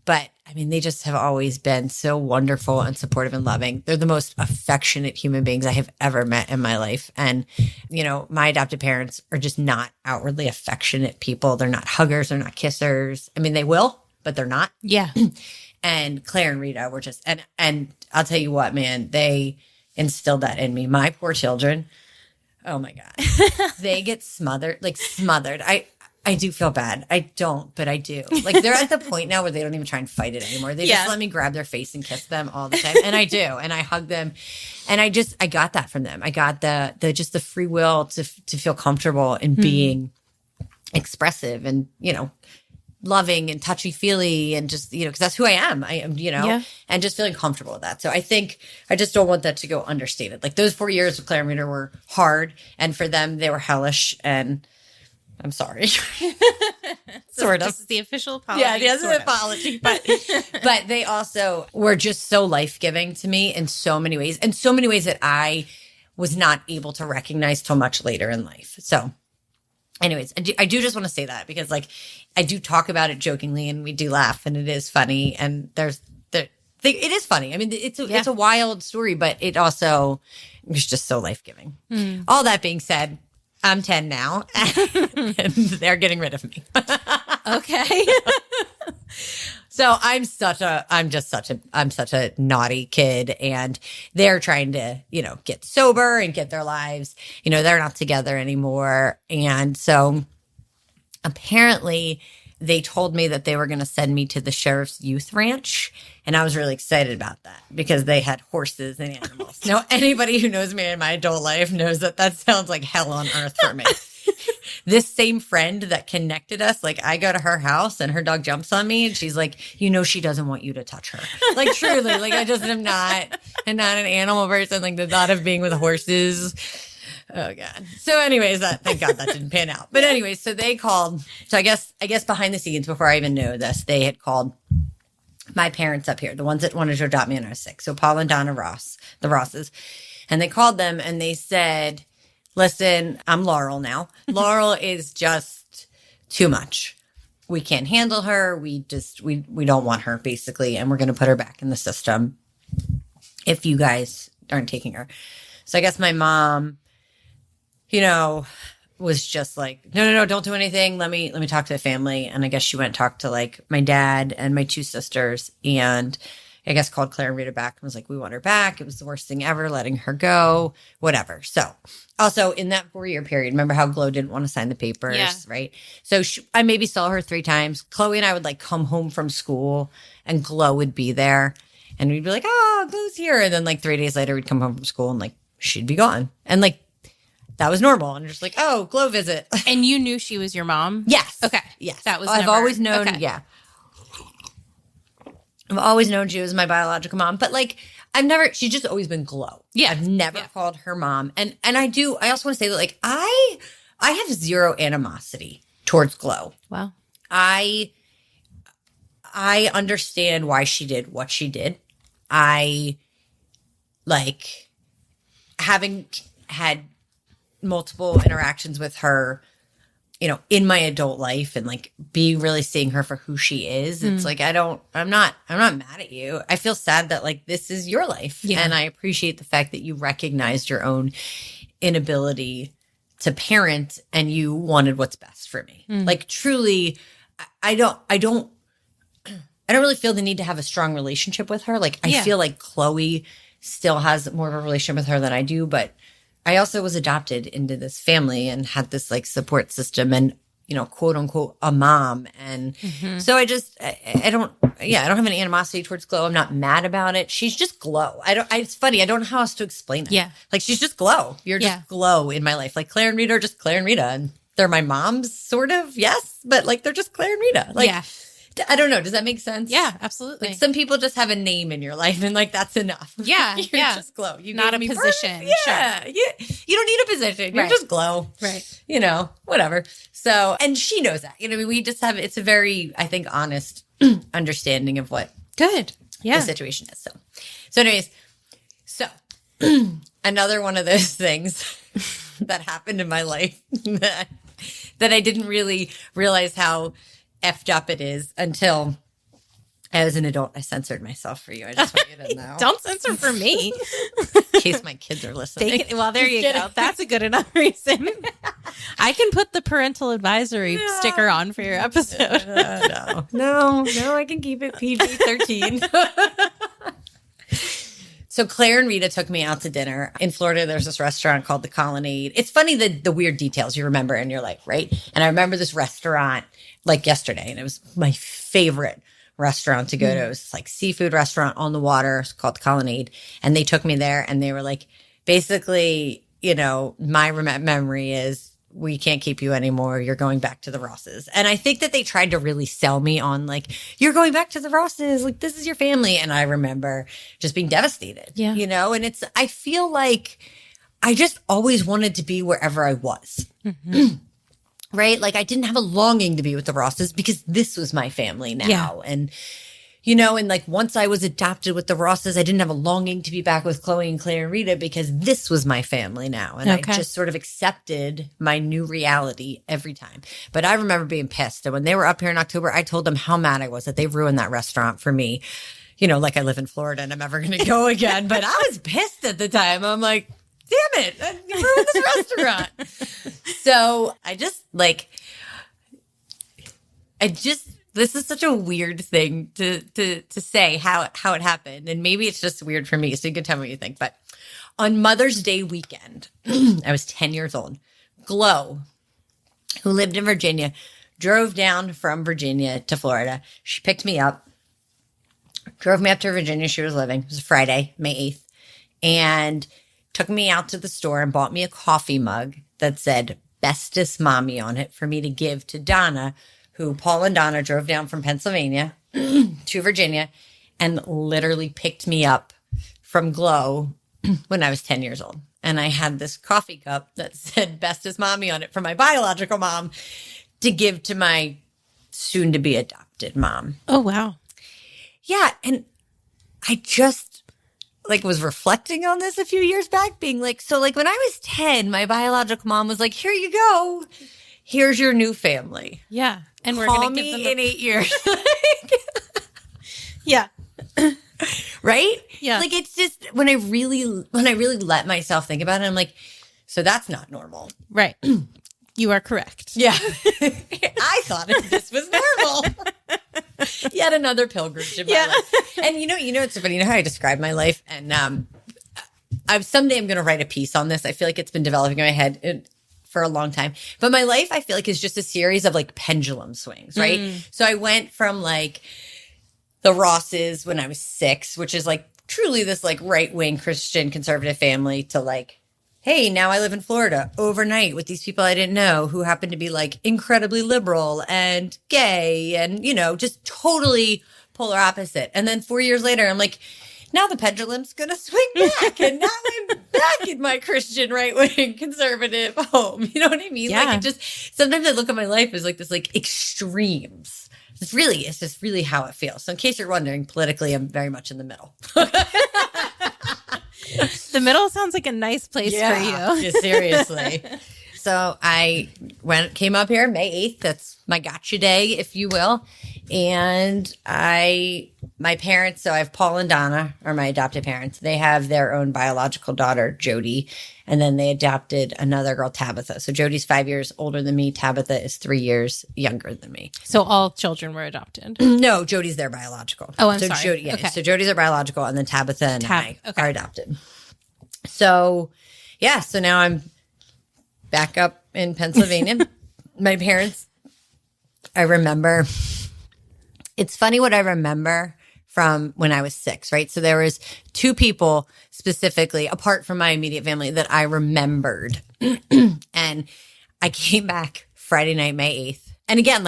But I mean, they just have always been so wonderful and supportive and loving. They're the most affectionate human beings I have ever met in my life. And, you know, my adopted parents are just not outwardly affectionate people. They're not huggers. They're not kissers. I mean, they will, but they're not. Yeah. And Claire and Rita were just, and I'll tell you what, man, they instilled that in me. My poor children. Oh my God. They get smothered. I do feel bad. I don't, but I do. Like, they're at the point now where they don't even try and fight it anymore. They just let me grab their face and kiss them all the time. And I do. And I hug them. And I got that from them. I got the free will to feel comfortable in being expressive and, you know, loving and touchy-feely, and just, you know, because that's who I am. I am, you know, and just feeling comfortable with that. So I think I just don't want that to go understated. Like, those 4 years with Claire and Rita were hard, and for them, they were hellish, and I'm sorry. Sort of. This is the official apology. Yeah, this is an apology. But they also were just so life-giving to me in so many ways, and so many ways that I was not able to recognize till much later in life. So anyways, I do just want to say that, because, like, I do talk about it jokingly, and we do laugh, and it is funny, and it is funny. I mean, it's a wild story, but it also is just so life-giving. All that being said, I'm 10 now, and they're getting rid of me. Okay. So I'm such a naughty kid, and they're trying to, you know, get sober and get their lives, you know, they're not together anymore. And so apparently they told me that they were going to send me to the sheriff's youth ranch. And I was really excited about that because they had horses and animals. Now, anybody who knows me in my adult life knows that that sounds like hell on earth for me. This same friend that connected us, like I go to her house and her dog jumps on me and she's like, you know, she doesn't want you to touch her. Like truly, like I just am not an animal person, like the thought of being with horses. Oh God. So anyways, thank God that didn't pan out. But anyways, so they called. So I guess behind the scenes, before I even knew this, they had called my parents up here, the ones that wanted to adopt me when I was 6. So Paul and Donna Ross, the Rosses. And they called them and they said, listen, I'm Laurel now. Laurel is just too much. We can't handle her. We don't want her basically. And we're going to put her back in the system if you guys aren't taking her. So I guess my mom, was just like, no, don't do anything. Let me talk to the family. And I guess she went and talked to like my dad and my 2 sisters and I guess called Claire and Rita back and was like, we want her back. It was the worst thing ever, letting her go, whatever. So also in that 4-year period, remember how Glow didn't want to sign the papers, right? So I maybe saw her 3 times. Chloe and I would like come home from school and Glow would be there and we'd be like, oh, Glow's here. And then like 3 days later, we'd come home from school and like, she'd be gone. And like, that was normal. And just like, oh, Glow visit. And you knew she was your mom? Yes. Okay. Yes. That was I've always known, okay. yeah. I've always known she was my biological mom, but like she's just always been Glow. Yeah. I've never called her mom. And I also want to say that like, I have zero animosity towards Glow. Wow. I understand why she did what she did. I like having had multiple interactions with her, in my adult life and like being really seeing her for who she is. It's like, I'm not mad at you. I feel sad that like, this is your life. Yeah. And I appreciate the fact that you recognized your own inability to parent and you wanted what's best for me. Like truly, I don't really feel the need to have a strong relationship with her. Like I feel like Chloe still has more of a relationship with her than I do, but I also was adopted into this family and had this like support system and, quote unquote, a mom. And so I don't have any animosity towards Glow. I'm not mad about it. She's just Glow. It's funny. I don't know how else to explain it. Yeah. Like she's just Glow. You're just Glow in my life. Like Claire and Rita are just Claire and Rita. And they're my moms, sort of. Yes. But like, they're just Claire and Rita. Like, I don't know. Does that make sense? Yeah, absolutely. Like some people just have a name in your life and like that's enough. Yeah. You're just Glow. You not a gave me position. birth. Yeah. Sure. You don't need a position. You're just Glow. Right. Whatever. So, and she knows that. We just have, it's a very, I think, honest understanding of what Good. Yeah. the situation is. So anyways, another one of those things that happened in my life that I didn't really realize how effed up it is until I was an adult. I censored myself for you. I just want you to know. Don't censor for me. In case my kids are listening. Well, there you go. That's a good enough reason. I can put the parental advisory sticker on for your episode. No, I can keep it PG-13. So Claire and Rita took me out to dinner. In Florida, there's this restaurant called the Colonnade. It's funny the weird details you remember in your life, right? And I remember this restaurant like yesterday, and it was my favorite restaurant to go to. It was like seafood restaurant on the water. It's called the Colonnade. And they took me there and they were like, basically, my memory is we can't keep you anymore. You're going back to the Rosses. And I think that they tried to really sell me on like, you're going back to the Rosses. Like, this is your family. And I remember just being devastated, and I feel like I just always wanted to be wherever I was. Right? Like I didn't have a longing to be with the Rosses because this was my family now. Yeah. And, and like once I was adopted with the Rosses, I didn't have a longing to be back with Chloe and Claire and Rita because this was my family now. And I just sort of accepted my new reality every time. But I remember being pissed. And when they were up here in October, I told them how mad I was that they ruined that restaurant for me. Like I live in Florida and I'm never going to go again. But I was pissed at the time. I'm like, damn it, you ruined this restaurant. So this is such a weird thing to say how it happened. And maybe it's just weird for me. So you can tell me what you think. But on Mother's Day weekend, I was 10 years old. Glow, who lived in Virginia, drove down from Virginia to Florida. She picked me up, drove me up to Virginia. She was living. It was a Friday, May 8th, and took me out to the store and bought me a coffee mug that said Bestest Mommy on it for me to give to Donna, who Paul and Donna drove down from Pennsylvania to Virginia and literally picked me up from Glow when I was 10 years old. And I had this coffee cup that said Bestest Mommy on it for my biological mom to give to my soon-to-be adopted mom. Oh, wow. Yeah, and I just was reflecting on this a few years back, being like, so when I was 10, my biological mom was like, here you go. Here's your new family. Yeah. And we're Call going to give me them in 8 years. Yeah. Right? Yeah. It's just when I really let myself think about it, I'm like, so that's not normal. Right. You are correct. Yeah. I thought this was normal. Yet another pilgrimage in my life. And it's so funny. You know how I describe my life? And someday I'm going to write a piece on this. I feel like it's been developing in my head for a long time. But my life, I feel like, is just a series of pendulum swings, right? So I went from the Rosses when I was 6, which is truly this right-wing Christian conservative family, to hey, now I live in Florida overnight with these people I didn't know who happen to be incredibly liberal and gay and, just totally polar opposite. And then 4 years later, I'm like, now the pendulum's going to swing back. And now I'm back in my Christian right-wing conservative home. You know what I mean? Yeah. Sometimes I look at my life as this extremes. It's just really how it feels. So in case you're wondering, politically, I'm very much in the middle. The middle sounds like a nice place for you. Yeah, seriously. So I came up here May 8th. That's my gotcha day, if you will. And my parents, so I have Paul and Donna are my adopted parents. They have their own biological daughter, Jody. And then they adopted another girl, Tabitha. So Jody's 5 years older than me. Tabitha is 3 years younger than me. So all children were adopted? No, Jody's their biological. Oh, I'm so sorry. Jody, yeah, Okay. So Jody's their biological, and then Tabitha and I Okay. are adopted. So, yeah, so now I'm back up in Pennsylvania. My parents, I remember, it's funny what I remember from when I was 6, right? So there was 2 people specifically, apart from my immediate family, that I remembered. And I came back Friday night, May 8th. And again,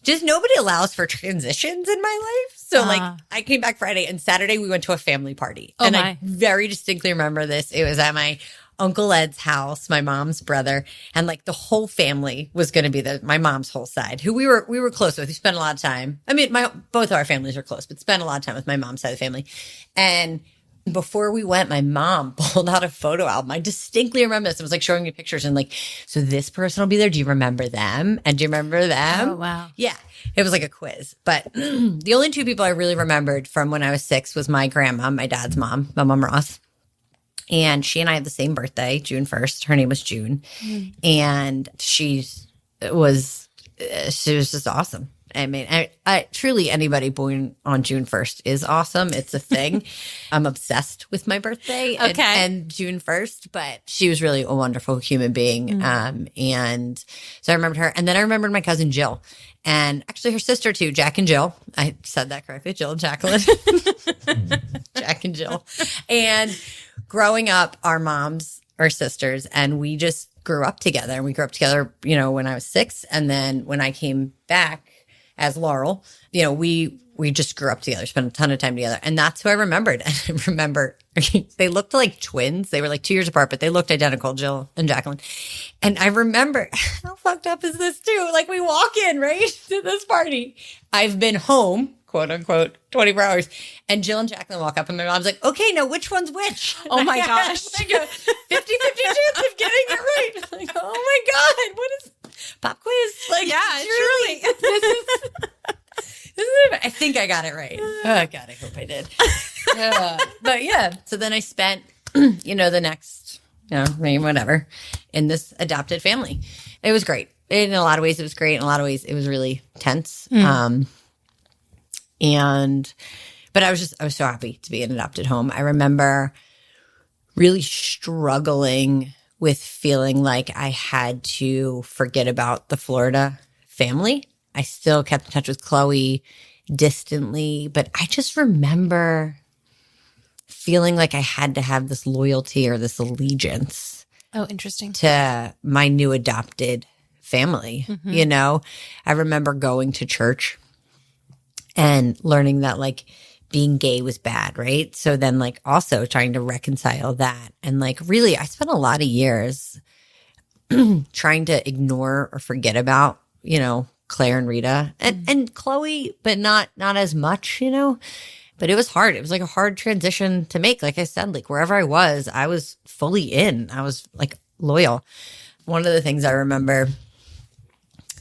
just nobody allows for transitions in my life. So I came back Friday, and Saturday we went to a family party. Oh, and my. I very distinctly remember this. It was at my Uncle Ed's house, my mom's brother, and the whole family was going to be there. My mom's whole side, who we were close with. We spent a lot of time. I mean, both our families are close, but spent a lot of time with my mom's side of the family. And before we went, my mom pulled out a photo album. I distinctly remember this. It was showing me pictures and so this person will be there. Do you remember them? And do you remember them? Oh, wow. Yeah. It was a quiz. But the only 2 people I really remembered from when I was 6 was my grandma, my dad's mom, my mom Ross. And she and I had the same birthday, June 1st. Her name was June. And she was just awesome. I mean, I truly, anybody born on June 1st is awesome. It's a thing. I'm obsessed with my birthday and June 1st, but she was really a wonderful human being. And so I remembered her. And then I remembered my cousin Jill, and actually her sister too, Jack and Jill. I said that correctly, Jill and Jacqueline. Jack and Jill. And growing up, our moms are sisters, and we just grew up together. And we grew up together, when I was 6. And then when I came back as Laurel, we just grew up together, spent a ton of time together. And that's who I remembered. And I remember they looked like twins. They were 2 years apart, but they looked identical, Jill and Jacqueline. And I remember, how fucked up is this too? We walk in, right, to this party. I've been home, quote unquote, 24 hours. And Jill and Jacqueline walk up, and my mom's like, okay, now which one's which? Oh, my gosh. 50-50 chance of getting it right. Oh my God, what is pop quiz? Yeah, truly. This is, I think I got it right. Oh God, I hope I did. But yeah, so then I spent, the next, maybe whatever, in this adopted family. It was great. In a lot of ways, it was great. In a lot of ways, it was really tense. But I was so happy to be in an adopted home. I remember really struggling with feeling like I had to forget about the Florida family. I still kept in touch with Chloe distantly, but I just remember feeling like I had to have this loyalty or this allegiance Oh, interesting. to my new adopted family. You know, I remember going to church and learning that like being gay was bad, right? So then like also trying to reconcile that. And like really, I spent a lot of years trying to ignore or forget about, you know, Claire and Rita and Chloe, but not as much, you know. But it was hard. It was like a hard transition to make. Like I said, like wherever I was fully in. I was like loyal. One of the things I remember,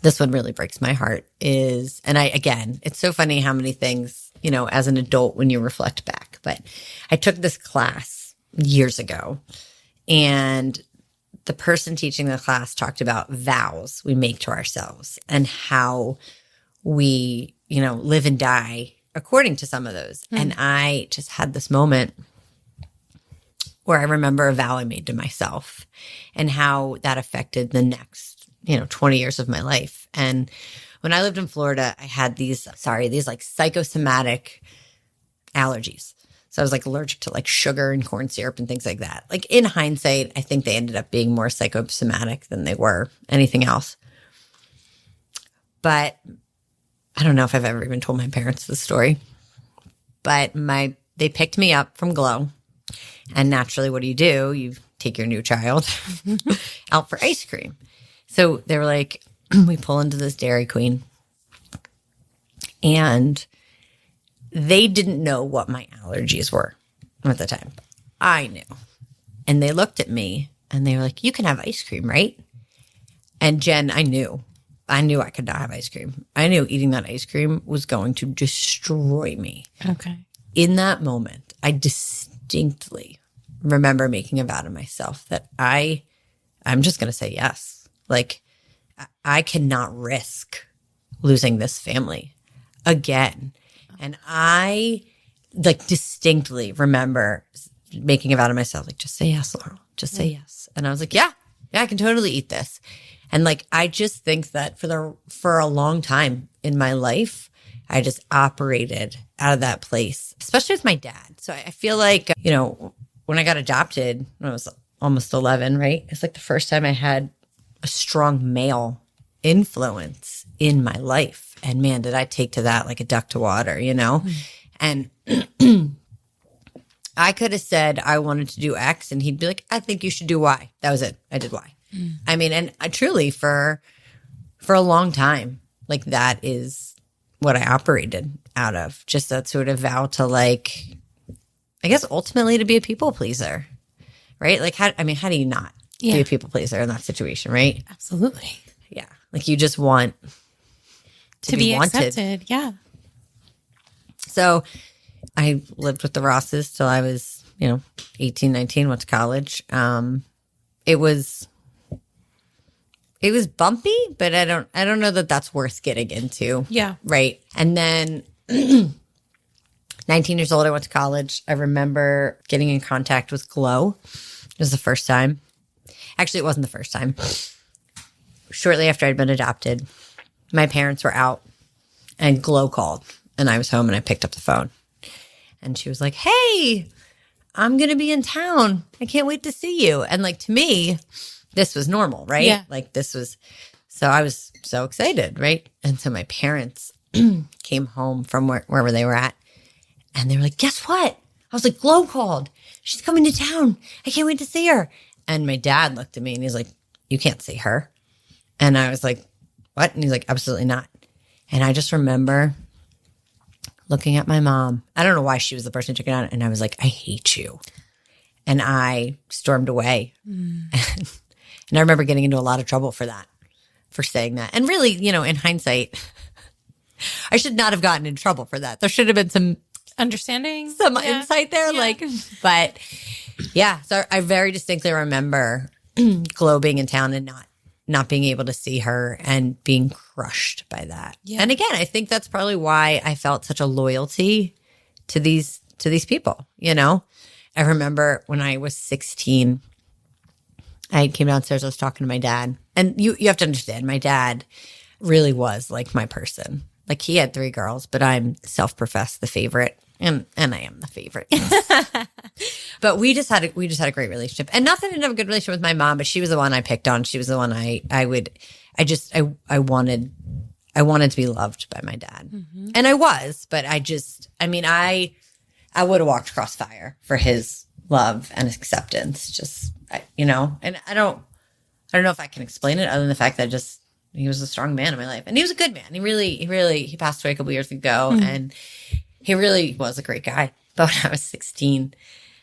this one really breaks my heart, is, and again, it's so funny how many things, you know, as an adult when you reflect back. But I took this class years ago, and the person teaching the class talked about vows we make to ourselves and how we, you know, live and die according to some of those. And I just had this moment where I remember a vow I made to myself and how that affected the next, you know, 20 years of my life. And when I lived in Florida, I had these like psychosomatic allergies. So I was like allergic to like sugar and corn syrup and things like that. Like in hindsight, I think they ended up being more psychosomatic than they were anything else. But I don't know if I've ever even told my parents this story, but they picked me up from Glow, and naturally, what do? You take your new child out for ice cream. So they were like, we pull into this Dairy Queen, and they didn't know what my allergies were at the time. I knew. And they looked at me and they were like, you can have ice cream, right? And Jen, I knew I could not have ice cream. I knew eating that ice cream was going to destroy me. Okay. In that moment, I distinctly remember making a vow to myself that I'm just going to say yes. Like, I cannot risk losing this family again. And I like distinctly remember making a vow to myself, like, just say yes, Laurel, just say yes. And I was like, yeah, I can totally eat this. And like, I just think that for a long time in my life, I just operated out of that place, especially with my dad. So I feel like, you know, when I got adopted, when I was almost 11, right? It's like the first time I had a strong male influence in my life. And man, did I take to that like a duck to water, you know? And I could have said I wanted to do X and he'd be like, I think you should do Y. That was it. I did Y. I mean, and I truly for a long time, like that is what I operated out of. Just that sort of vow to like, I guess ultimately to be a people pleaser, right? Like how do you not be a people pleaser in that situation, right? Absolutely. Yeah. Like you just want to be wanted. Accepted. Yeah. So I lived with the Rosses till I was, 18, 19, went to college. It was bumpy, but I don't know that that's worth getting into. Yeah. Right. And then 19 years old, I went to college. I remember getting in contact with Glow. It was the first time. Actually, it wasn't the first time. Shortly after I'd been adopted, my parents were out and Glow called and I was home and I picked up the phone and she was like, hey, I'm going to be in town. I can't wait to see you. And like, to me, this was normal, right? Yeah. Like so I was so excited, right? And so my parents came home from wherever they were at and they were like, guess what? I was like, Glow called. She's coming to town. I can't wait to see her. And my dad looked at me and he's like, you can't see her. And I was like, what? And he's like, absolutely not. And I just remember looking at my mom. I don't know why she was the person who took it on. And I was like, I hate you. And I stormed away. And I remember getting into a lot of trouble for saying that. And really, in hindsight, I should not have gotten in trouble for that. There should have been some Understanding, some insight there. Yeah. But yeah. So I very distinctly remember Glow being in town and not being able to see her and being crushed by that. Yeah. And again, I think that's probably why I felt such a loyalty to these people, I remember when I was 16, I came downstairs, I was talking to my dad. And you have to understand, my dad really was like my person. Like he had 3 girls, but I'm self-professed the favorite. And I am the favorite. But we just had a great relationship. And not that I didn't have a good relationship with my mom, but she was the one I picked on. She was the one I wanted to be loved by my dad. Mm-hmm. And I was, but I would have walked across fire for his love and acceptance. And I don't know if I can explain it other than the fact that he was a strong man in my life. And he was a good man. He passed away a couple years ago, and he really was a great guy. But when I was 16,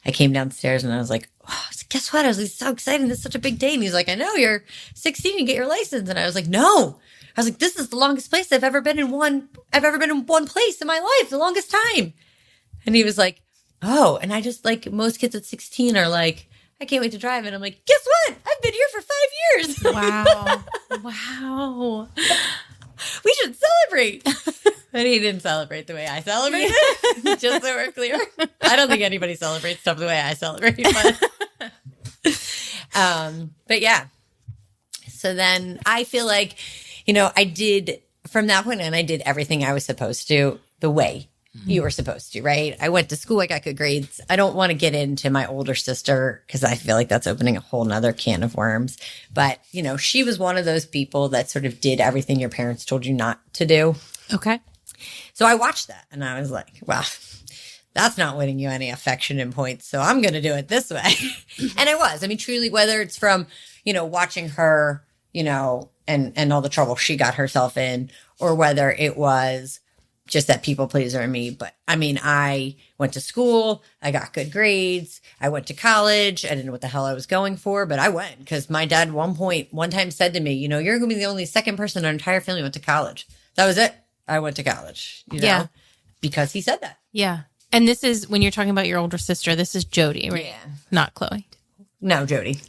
I came downstairs and I was like, oh, guess what? I was like, so excited. It's such a big day. And he's like, I know, you're 16, you get your license. And I was like, no. I was like, this is the longest place I've ever been in one place in my life, the longest time. And he was like, oh. And I just, like, most kids at 16 are like, I can't wait to drive. And I'm like, guess what? I've been here for 5 years. Wow. Wow. We should celebrate. But he didn't celebrate the way I celebrated. Just so we're clear. I don't think anybody celebrates stuff the way I celebrate. But yeah. So then I feel like, from that point on, I did everything I was supposed to the way you were supposed to, right? I went to school. I got good grades. I don't want to get into my older sister because I feel like that's opening a whole nother can of worms. But, she was one of those people that sort of did everything your parents told you not to do. Okay. So I watched that and I was like, wow, that's not winning you any affection and points. So I'm going to do it this way. And I was. I mean, truly, whether it's from, watching her, and all the trouble she got herself in, or whether it was just that people pleaser in me. But I mean, I went to school, I got good grades, I went to college. I didn't know what the hell I was going for, but I went because my dad one time said to me, you're going to be the only second person in our entire family who went to college. That was it. I went to college, Yeah. because he said that. Yeah. And this is, when you're talking about your older sister, this is Jody, right? Yeah. Not Chloe. No, Jody.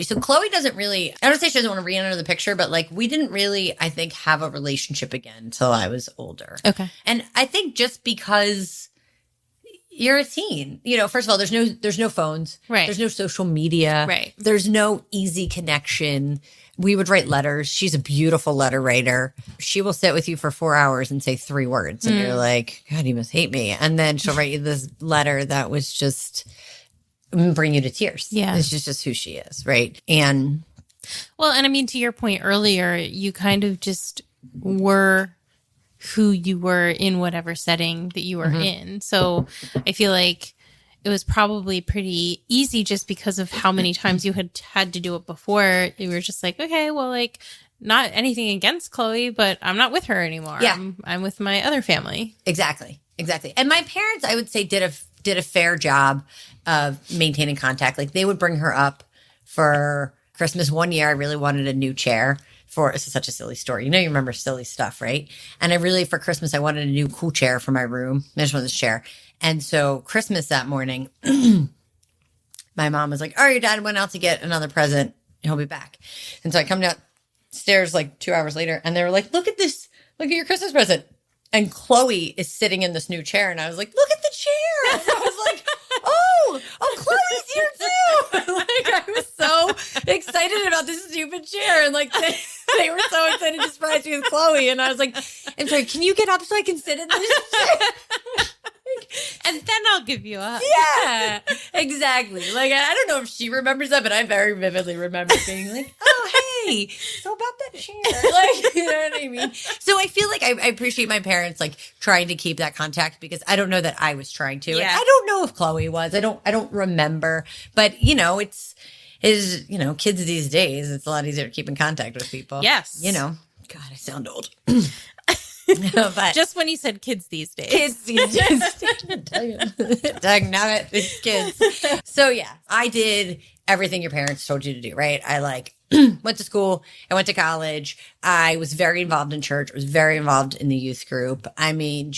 So Chloe doesn't really, I don't say she doesn't want to re-enter the picture, but like we didn't really, I think, have a relationship again until I was older. Okay. And I think just because you're a teen, first of all, there's no phones. Right. There's no social media. Right. There's no easy connection. We would write letters. She's a beautiful letter writer. She will sit with you for 4 hours and say 3 words. And you're like, God, you must hate me. And then she'll write you this letter that was just bring you to tears. Yeah. It's just who she is. Right. And well, and I mean, to your point earlier, you kind of just were who you were in whatever setting that you were in. So I feel like it was probably pretty easy just because of how many times you had to do it before. You were just like, okay, well, like, not anything against Chloe, but I'm not with her anymore. Yeah. I'm with my other family. Exactly. And my parents, I would say, did a fair job of maintaining contact. Like they would bring her up for Christmas. One year, I really wanted a new chair this is such a silly story. You remember silly stuff, right? And for Christmas, I wanted a new cool chair for my room. I just wanted this chair. And so Christmas that morning, my mom was like, oh, your dad went out to get another present. He'll be back. And so I come downstairs like 2 hours later and they were like, look at this. Look at your Christmas present. And Chloe is sitting in this new chair. And I was like, look at the chair. And I was like, oh, Chloe's here too. Like I was so excited about this stupid chair. And like they were so excited to surprise me with Chloe. And I was like, I'm sorry, can you get up so I can sit in this chair? And then I'll give you up. Yeah, exactly. Like, I don't know if she remembers that, but I very vividly remember being like, oh, hey, so about that chair. Like, you know what I mean? So I feel like I appreciate my parents, like, trying to keep that contact because I don't know that I was trying to. Yeah. And I don't know if Chloe was. I don't remember. But, kids these days, it's a lot easier to keep in contact with people. Yes. God, I sound old. But just when you said kids these days. Kids these days. Doug, now it, these kids. So yeah, I did everything your parents told you to do, right? I went to school. I went to college. I was very involved in church. I was very involved in the youth group. I mean,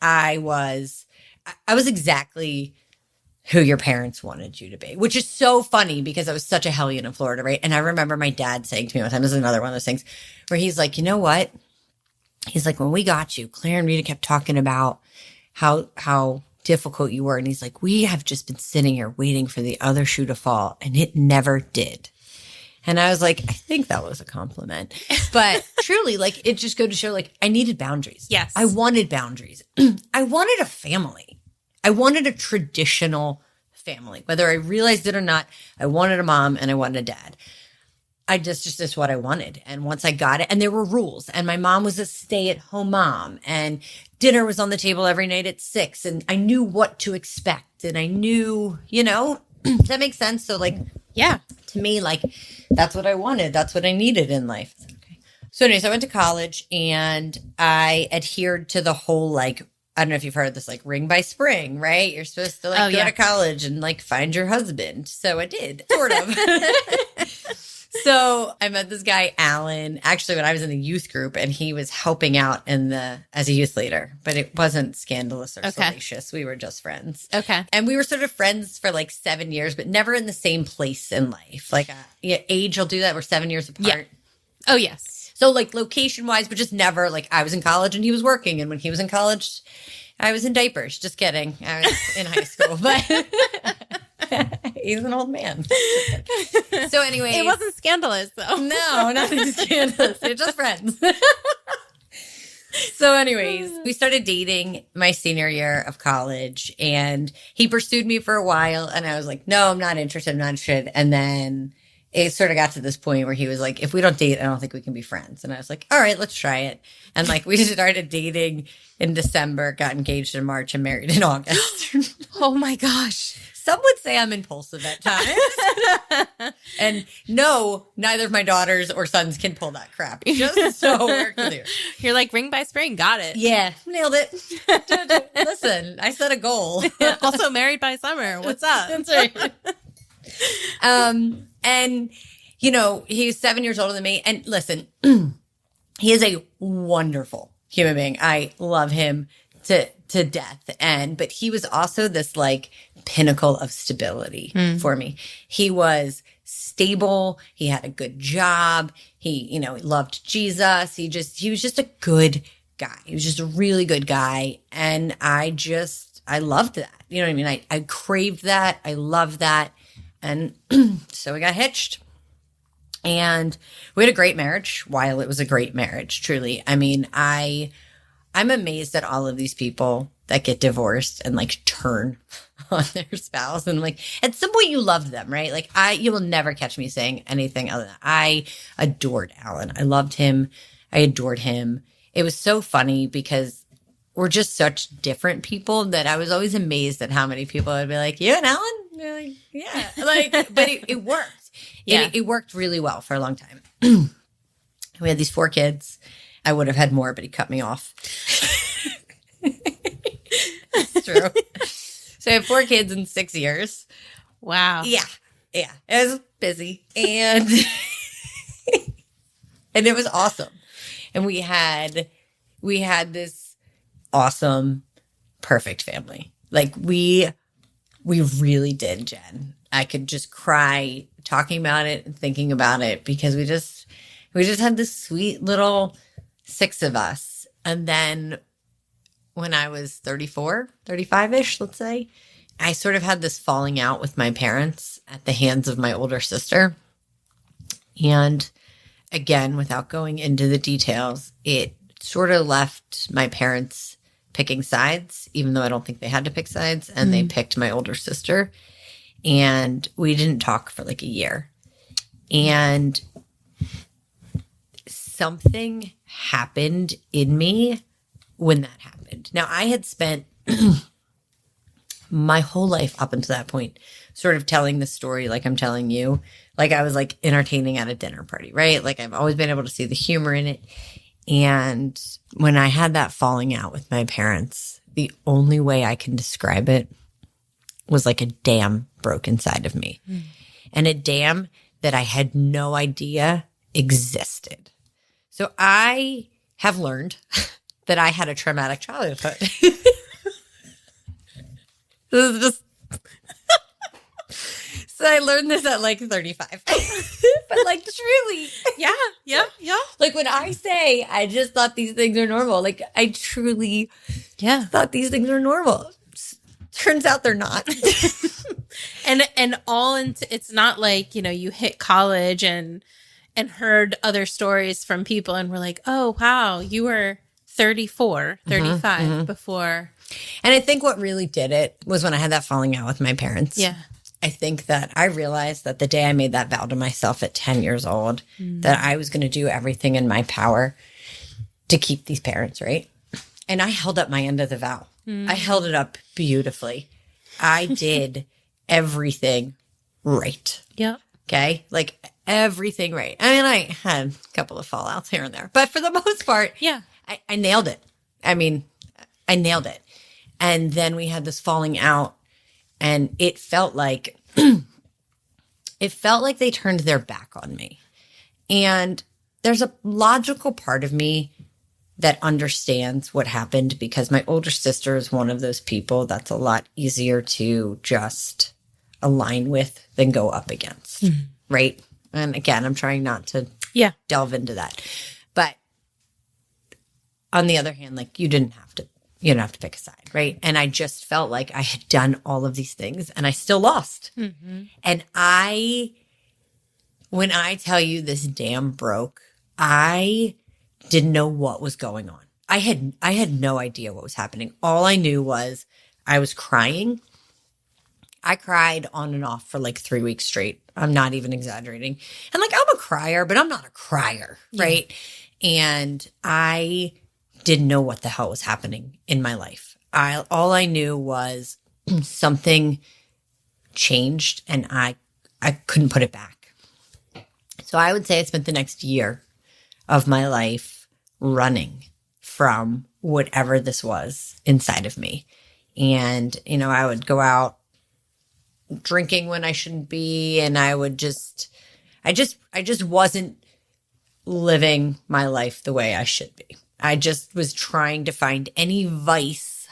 I was exactly who your parents wanted you to be, which is so funny because I was such a hellion in Florida, right? And I remember my dad saying to me one time, this is another one of those things where he's like, you know what? He's like, when we got you, Claire and Rita kept talking about how difficult you were. And he's like, we have just been sitting here waiting for the other shoe to fall. And it never did. And I was like, I think that was a compliment. But truly, like, it just goes to show, like, I needed boundaries. Yes. I wanted boundaries. I wanted a family. I wanted a traditional family. Whether I realized it or not, I wanted a mom and I wanted a dad. Just what I wanted. And once I got it, and there were rules, and my mom was a stay-at-home mom, and dinner was on the table every night at 6, and I knew what to expect, and I knew, does that make sense? So, like, Yeah. to me, like, that's what I wanted. That's what I needed in life. Okay. So anyways, I went to college, and I adhered to the whole, like, I don't know if you've heard this, like, ring by spring, right? You're supposed to, like, go to college and, like, find your husband. So I did, sort of. So I met this guy, Alan, actually when I was in the youth group, and he was helping out as a youth leader, but it wasn't scandalous or salacious. We were just friends. Okay. And we were sort of friends for like 7 years, but never in the same place in life. Like age will do that. We're 7 years apart. Yeah. Oh, yes. So like location wise, but just never, like, I was in college and he was working. And when he was in college, I was in diapers. Just kidding. I was in high school, but he's an old man. So anyway. It wasn't scandalous, though. No, nothing scandalous. They're just friends. So anyways, we started dating my senior year of college, and he pursued me for a while, and I was like, no, I'm not interested. I'm not interested. And then it sort of got to this point where he was like, if we don't date, I don't think we can be friends. And I was like, all right, let's try it. And like, we started dating in December, got engaged in March, and married in August. Oh my gosh. Some would say I'm impulsive at times. And no, neither of my daughters or sons can pull that crap. Just so we're clear. You're like, ring by spring. Got it. Yeah, nailed it. Listen, I set a goal. Also married by summer. What's up? That's right. And, he's 7 years older than me. And listen, he is a wonderful human being. I love him to death. But he was also this like pinnacle of stability for me. He was stable. He had a good job. He loved Jesus. He was just a good guy. He was just a really good guy. And I loved that. You know what I mean? I craved that. I loved that. And so we got hitched. And we had a great marriage while it was a great marriage, truly. I mean, I'm amazed at all of these people that get divorced and like turn on their spouse. And like, at some point you loved them, right? Like you will never catch me saying anything other than I adored Alan. I loved him. I adored him. It was so funny because we're just such different people that I was always amazed at how many people would be like, you and Alan? You're like, yeah. Like, but it worked. Yeah. It worked really well for a long time. We had these 4 kids. I would have had more, but he cut me off. It's true. So I have 4 kids in 6 years. Wow. Yeah. It was busy. And and it was awesome. And we had this awesome, perfect family. Like we really did, Jen. I could just cry talking about it and thinking about it because we just had this sweet little 6 of us. And then when I was 34, 35-ish, let's say, I sort of had this falling out with my parents at the hands of my older sister. And again, without going into the details, it sort of left my parents picking sides, even though I don't think they had to pick sides. And they picked my older sister. And we didn't talk for like a year. And something happened in me when that happened. Now, I had spent my whole life up until that point sort of telling the story like I'm telling you. Like I was like entertaining at a dinner party, right? Like I've always been able to see the humor in it. And when I had that falling out with my parents, the only way I can describe it was like a dam broke inside of me. And a dam that I had no idea existed. So I have learned that I had a traumatic childhood. This is just so I learned this at like 35. But like truly. Yeah. Like when I say I just thought these things are normal, like I truly thought these things are normal. Turns out they're not. And it's not like, you hit college and heard other stories from people and were like, oh, wow, you were 34, 35 before. And I think what really did it was when I had that falling out with my parents. Yeah. I think that I realized that the day I made that vow to myself at 10 years old, that I was going to do everything in my power to keep these parents, right? And I held up my end of the vow. I held it up beautifully. I did everything right. Yep. Okay? Like everything right. I mean, I had a couple of fallouts here and there, but for the most part, yeah, I nailed it. I mean, I nailed it. And then we had this falling out, and it felt like they turned their back on me. And there's a logical part of me that understands what happened, because my older sister is one of those people that's a lot easier to just align with than go up against, right? And again, I'm trying not to delve into that. But on the other hand, like, you don't have to pick a side, right? And I just felt like I had done all of these things and I still lost. And when I tell you this dam broke, I didn't know what was going on. I had no idea what was happening. All I knew was I was crying. I cried on and off for like 3 weeks straight. I'm not even exaggerating. And like, I'm a crier, but I'm not a crier, right? And I didn't know what the hell was happening in my life. All I knew was something changed and I couldn't put it back. So I would say I spent the next year of my life running from whatever this was inside of me. And, I would go out drinking when I shouldn't be. And I just wasn't living my life the way I should be. I just was trying to find any vice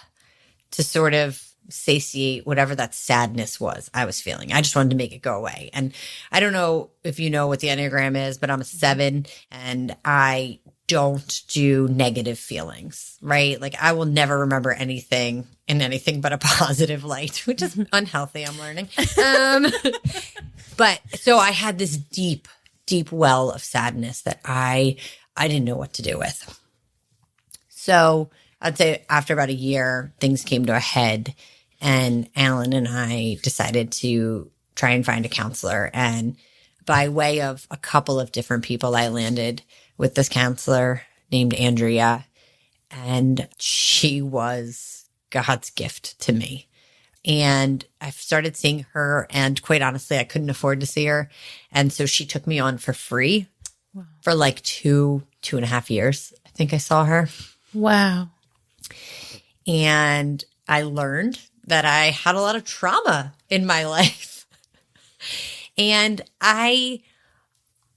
to sort of satiate whatever that sadness was I was feeling. I just wanted to make it go away. And I don't know if you know what the Enneagram is, but I'm a 7 and I don't do negative feelings, right? Like, I will never remember anything in anything but a positive light, which is unhealthy, I'm learning. But so I had this deep, deep well of sadness that I didn't know what to do with. So I'd say after about a year, things came to a head, and Alan and I decided to try and find a counselor. And by way of a couple of different people, I landed with this counselor named Andrea, and she was God's gift to me. And I started seeing her, and quite honestly, I couldn't afford to see her. And so she took me on for free for like 2.5 years. I think I saw her. Wow. And I learned that I had a lot of trauma in my life. And I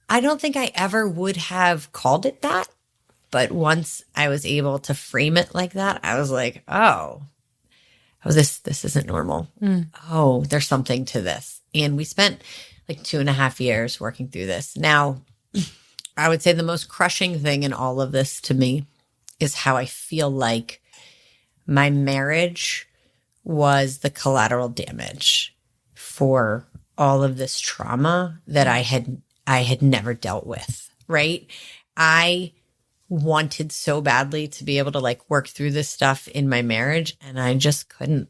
don't think I ever would have called it that. But once I was able to frame it like that, I was like, oh, this isn't normal. Oh, there's something to this. And we spent like 2.5 years working through this. Now, I would say the most crushing thing in all of this to me is how I feel like my marriage was the collateral damage for all of this trauma that I had never dealt with, right? I wanted so badly to be able to like work through this stuff in my marriage, and I just couldn't.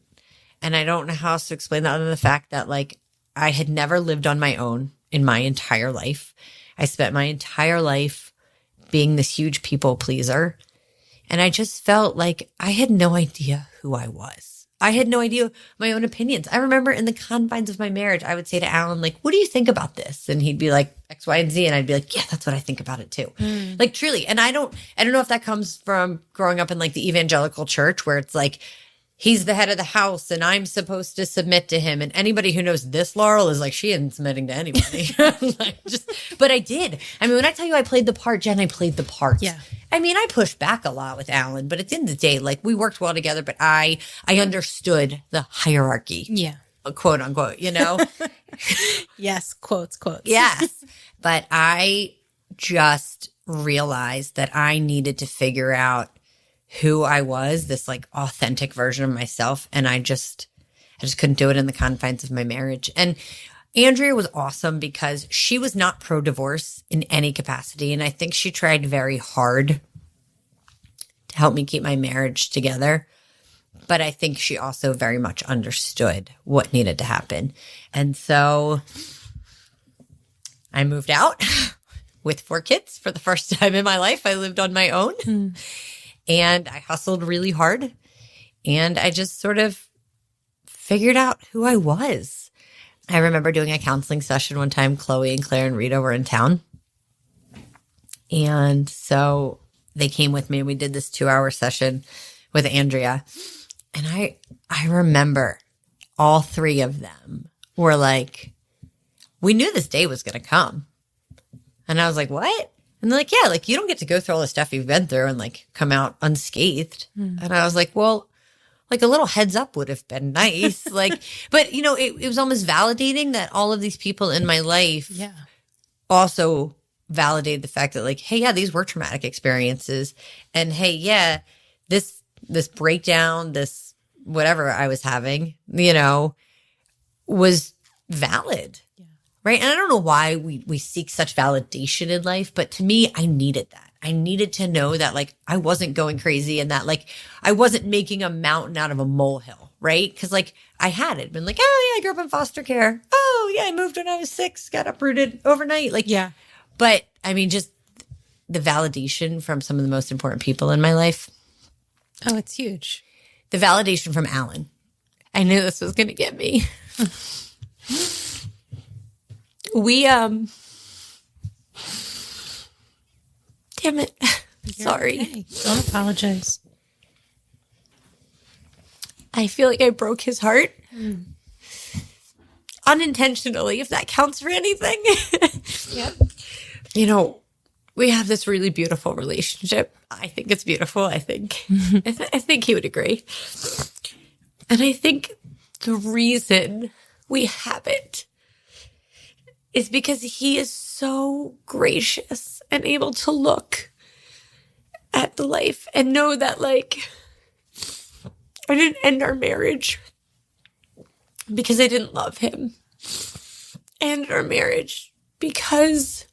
And I don't know how else to explain that other than the fact that like I had never lived on my own in my entire life. I spent my entire life being this huge people pleaser. And I just felt like I had no idea who I was. I had no idea my own opinions. I remember in the confines of my marriage, I would say to Alan, like, what do you think about this? And he'd be like, X, Y, and Z. And I'd be like, yeah, that's what I think about it too. Like, truly. And I don't know if that comes from growing up in like the evangelical church, where it's like, he's the head of the house and I'm supposed to submit to him. And anybody who knows this Laurel is like, she isn't submitting to anybody. But I did. I mean, when I tell you I played the part, Jen, I played the part. Yeah. I mean, I pushed back a lot with Alan, but at the end of the day, like, we worked well together, but I understood the hierarchy. Yeah. Quote unquote, Yes. Quotes. Yes. But I just realized that I needed to figure out who I was, this like authentic version of myself. And I I just couldn't do it in the confines of my marriage. And Andrea was awesome because she was not pro-divorce in any capacity. And I think she tried very hard to help me keep my marriage together. But I think she also very much understood what needed to happen. And so I moved out with 4 kids for the first time in my life. I lived on my own and I hustled really hard. And I just sort of figured out who I was. I remember doing a counseling session one time. Chloe and Claire and Rita were in town. And so they came with me and we did this 2-hour session with Andrea. And I remember all 3 of them were like, we knew this day was going to come. And I was like, what? And they're like, yeah, like you don't get to go through all the stuff you've been through and like come out unscathed. And I was like, well, like a little heads up would have been nice. Like, but you know, it was almost validating that all of these people in my life also validated the fact that like, hey, yeah, these were traumatic experiences. And hey, yeah, this breakdown, this whatever I was having, you know, was valid. Right. And I don't know why we seek such validation in life, but to me, I needed that. I needed to know that like I wasn't going crazy and that like I wasn't making a mountain out of a molehill. Right. Cause like I had it been like, oh yeah, I grew up in foster care. Oh yeah, I moved when I was 6, got uprooted overnight. Like, yeah. But I mean, just the validation from some of the most important people in my life. Oh, it's huge. The validation from Alan. I knew this was going to get me. We, damn it. Sorry. Okay. Don't apologize. I feel like I broke his heart. Unintentionally, if that counts for anything. Yep. You know, we have this really beautiful relationship. I think it's beautiful. I think, I think he would agree. And I think the reason we have it is because he is so gracious and able to look at the life and know that like I didn't end our marriage because I didn't love him. I ended our marriage because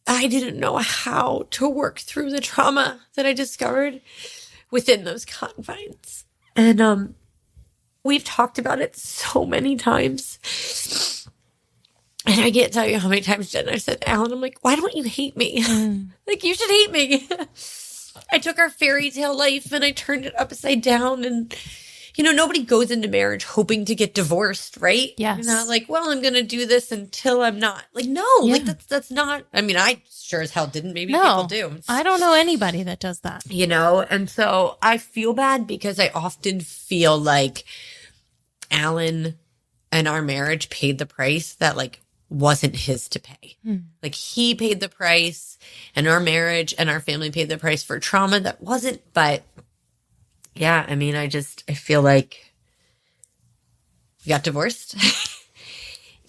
I didn't know how to work through the trauma that I discovered within those confines. And we've talked about it so many times. And I can't tell you how many times Jen, I said to Alan, I'm like, why don't you hate me? Like, you should hate me. I took our fairy tale life and I turned it upside down. And, you know, nobody goes into marriage hoping to get divorced, right? Yes. You know, like, well, I'm going to do this until I'm not. Like, no, like that's not, I mean, I sure as hell didn't. Maybe people do. I don't know anybody that does that. You know, and so I feel bad because I often feel like Alan and our marriage paid the price that like wasn't his to pay. Like he paid the price and our marriage and our family paid the price for trauma that wasn't. But yeah, I mean, I feel like we got divorced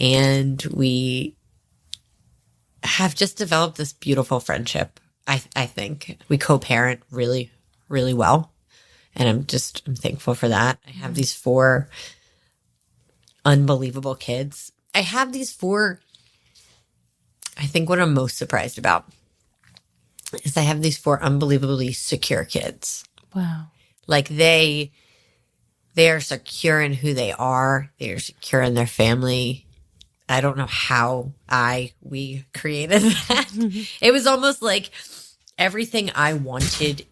and we have just developed this beautiful friendship. I think we co-parent really, really well. And I'm thankful for that. I have these 4 unbelievable kids. I have these 4, I think what I'm most surprised about is I have these 4 unbelievably secure kids. Wow. Like they are secure in who they are. They are secure in their family. I don't know how we created that. It was almost like everything I wanted.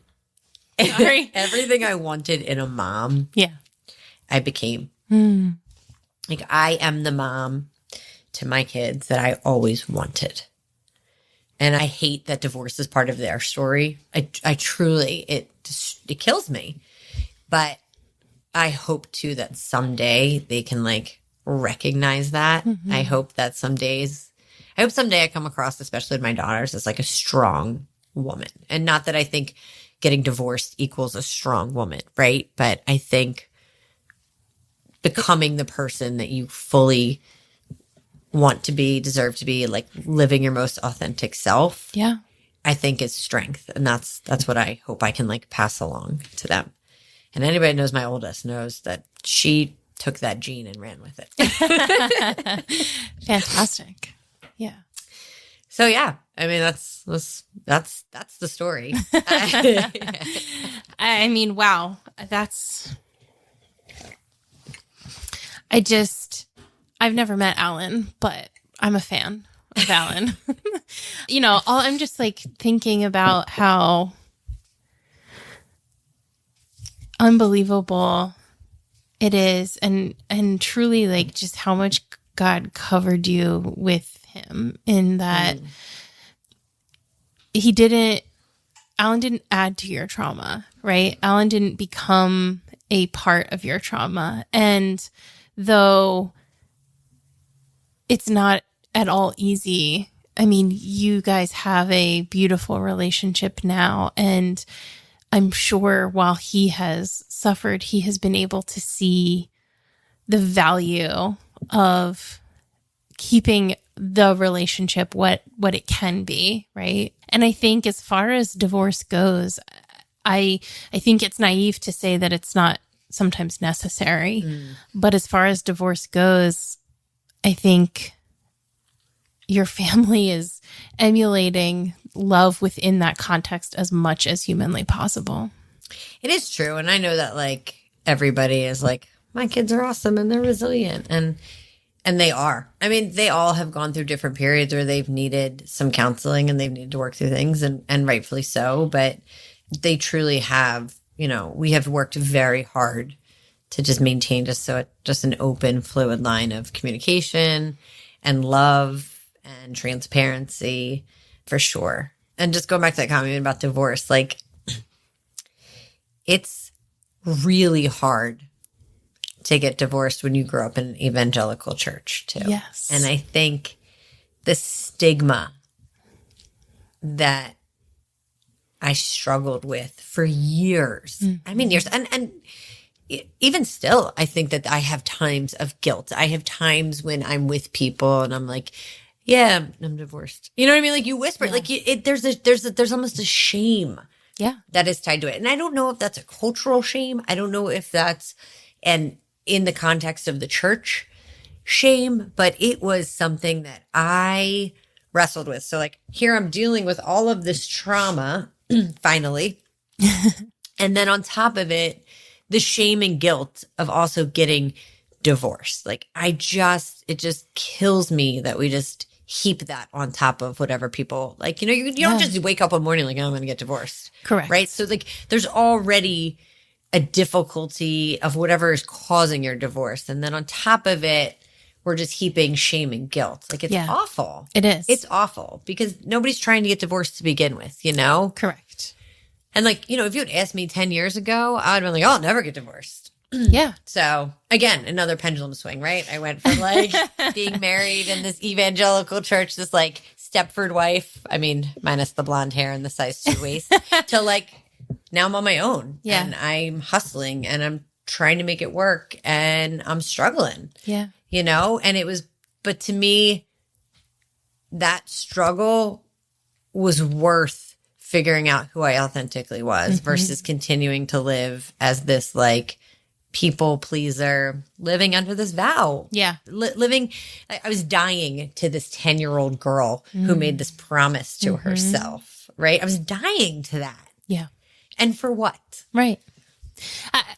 Everything I wanted in a mom. Yeah. I became. Like I am the mom to my kids that I always wanted. And I hate that divorce is part of their story. I truly, it kills me. But I hope too that someday they can like recognize that. I hope that someday I come across, especially with my daughters, as like a strong woman. And not that I think getting divorced equals a strong woman, right? But I think becoming the person that you fully want to be, deserve to be, like living your most authentic self. Yeah. I think is strength. And that's what I hope I can like pass along to them. And anybody who knows my oldest knows that she took that gene and ran with it. Fantastic. Yeah. So yeah, I mean, that's the story. I mean, wow. I've never met Alan, but I'm a fan of Alan. I'm just like thinking about how unbelievable it is, and truly like just how much God covered you with him, in that Alan didn't add to your trauma, right? Alan didn't become a part of your trauma. And though it's not at all easy, I mean, you guys have a beautiful relationship now. And I'm sure while he has suffered, he has been able to see the value of keeping the relationship what it can be, right? And I think as far as divorce goes, I think it's naive to say that it's not sometimes necessary. But as far as divorce goes, I think your family is emulating love within that context as much as humanly possible. It is true. And I know that like everybody is like, my kids are awesome and they're resilient. And they are. I mean, they all have gone through different periods where they've needed some counseling and they've needed to work through things, and rightfully so. But they truly have, we have worked very hard to just maintain just an open, fluid line of communication and love and transparency, for sure. And just going back to that comment about divorce, like it's really hard to get divorced when you grow up in an evangelical church too. Yes. And I think the stigma that I struggled with for years, I mean, years, and even still, I think that I have times of guilt. I have times when I'm with people and I'm like, yeah, I'm divorced. You know what I mean? Like you whisper, like there's almost a shame that is tied to it. And I don't know if that's a cultural shame. I don't know if that's in the context of the church shame, but it was something that I wrestled with. So like here I'm dealing with all of this trauma finally. And then on top of it, the shame and guilt of also getting divorced. Like it just kills me that we just heap that on top of whatever people like, you don't just wake up one morning like, oh, I'm going to get divorced. Correct. Right. So like there's already a difficulty of whatever is causing your divorce. And then on top of it, we're just heaping shame and guilt. Like it's awful. It is. It's awful because nobody's trying to get divorced to begin with, Correct. And like, if you had asked me 10 years ago, I would have been like, oh, I'll never get divorced. Yeah. So again, another pendulum swing, right? I went from like being married in this evangelical church, this like Stepford wife, I mean, minus the blonde hair and the size 2 waist, to like, now I'm on my own and I'm hustling and I'm trying to make it work and I'm struggling, and but to me, that struggle was worth figuring out who I authentically was versus continuing to live as this like people pleaser, living under this vow. Yeah. I was dying to this 10-year-old girl who made this promise to herself, right? I was dying to that. Yeah. And for what? Right.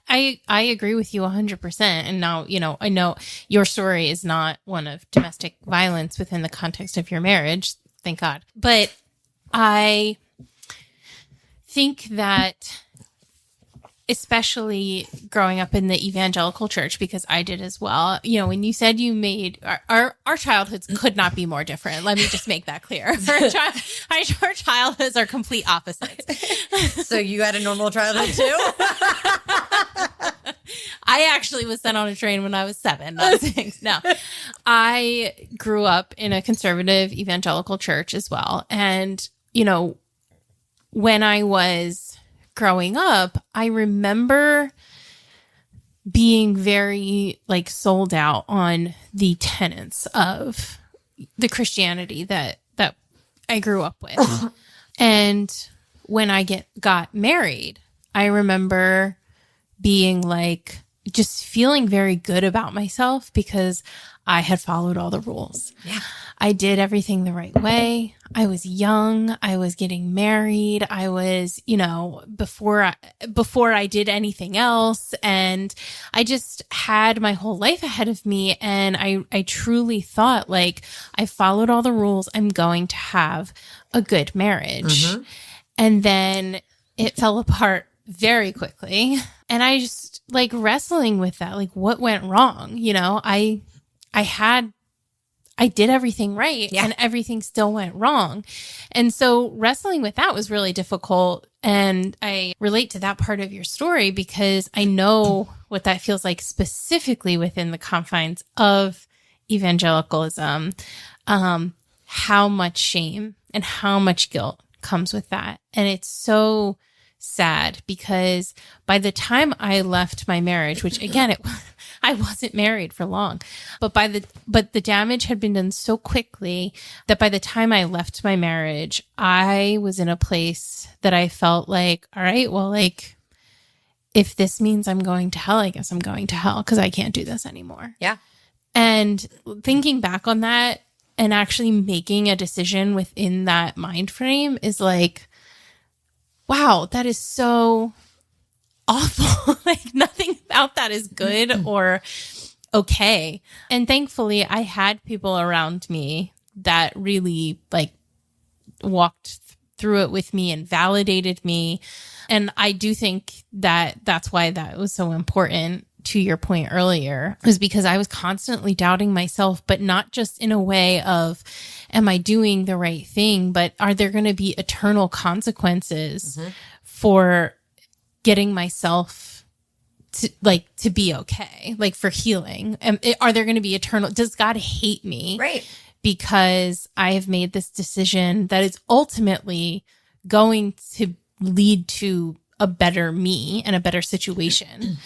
I agree with you 100%. And now, I know your story is not one of domestic violence within the context of your marriage. Thank God. But I think that especially growing up in the evangelical church, because I did as well, when you said you made our childhoods could not be more different. Let me just make that clear. Our childhoods are complete opposites. So you had a normal childhood too? I actually was sent on a train when I was 7, not 6. No, I grew up in a conservative evangelical church as well. And, when I was growing up, I remember being very like sold out on the tenets of the Christianity that I grew up with. And when I got married, I remember being like, just feeling very good about myself because I had followed all the rules. Yeah. I did everything the right way. I was young. I was getting married. I was, before I did anything else. And I just had my whole life ahead of me. And I truly thought, like, I followed all the rules. I'm going to have a good marriage. Mm-hmm. And then it fell apart very quickly. And I just like wrestling with that, like what went wrong? I did everything right, and everything still went wrong. And so wrestling with that was really difficult. And I relate to that part of your story because I know what that feels like specifically within the confines of evangelicalism, how much shame and how much guilt comes with that. And it's so sad because by the time I left my marriage, which again, I wasn't married for long, but the damage had been done so quickly that by the time I left my marriage, I was in a place that I felt like, all right, well, like, if this means I'm going to hell, I guess I'm going to hell because I can't do this anymore. Yeah. And thinking back on that and actually making a decision within that mind frame is like, wow, that is so awful. Like nothing about that is good or okay. And thankfully I had people around me that really like walked through it with me and validated me. And I do think that that's why that was so important, to your point earlier, was because I was constantly doubting myself, but not just in a way of, am I doing the right thing? But are there going to be eternal consequences for getting myself to be okay, like for healing? Are there going to be eternal? Does God hate me? Right. Because I have made this decision that is ultimately going to lead to a better me and a better situation.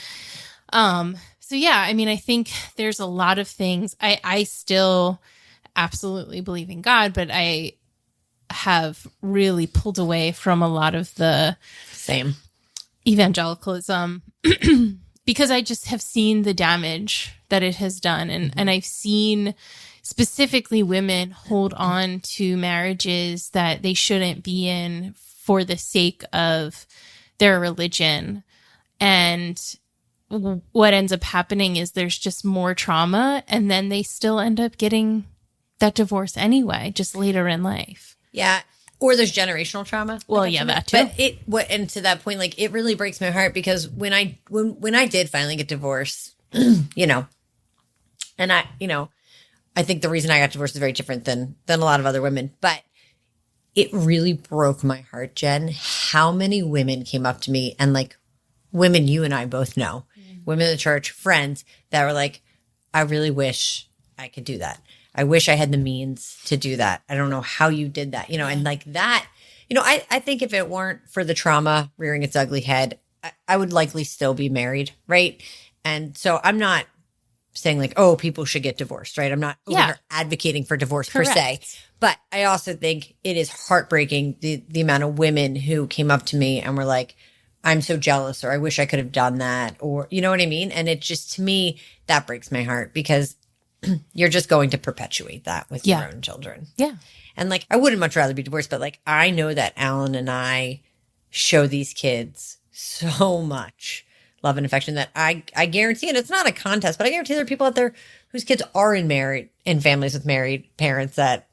So yeah, I mean, I think there's a lot of things. I still absolutely believe in God, but I have really pulled away from a lot of the same evangelicalism because I just have seen the damage that it has done. And I've seen specifically women hold on to marriages that they shouldn't be in for the sake of their religion. And what ends up happening is there's just more trauma, and then they still end up getting that divorce anyway, just later in life. Yeah. Or there's generational trauma. Well, yeah, that too. But and to that point, like, it really breaks my heart because when I did finally get divorced, and I think the reason I got divorced is very different than a lot of other women, but it really broke my heart, Jen, how many women came up to me, and like women you and I both know, women in the church, friends, that were like, I really wish I could do that. I wish I had the means to do that. I don't know how you did that, and like that, I think if it weren't for the trauma rearing its ugly head, I would likely still be married. Right. And so I'm not saying like, oh, people should get divorced, right? I'm not advocating for divorce per se, but I also think it is heartbreaking the amount of women who came up to me and were like, I'm so jealous, or I wish I could have done that, or you know what I mean? And it just, to me, that breaks my heart because you're just going to perpetuate that with your own children. Yeah. And like, I wouldn't much rather be divorced, but like, I know that Alan and I show these kids so much love and affection that I guarantee, and it's not a contest, but I guarantee there are people out there whose kids are in families with married parents that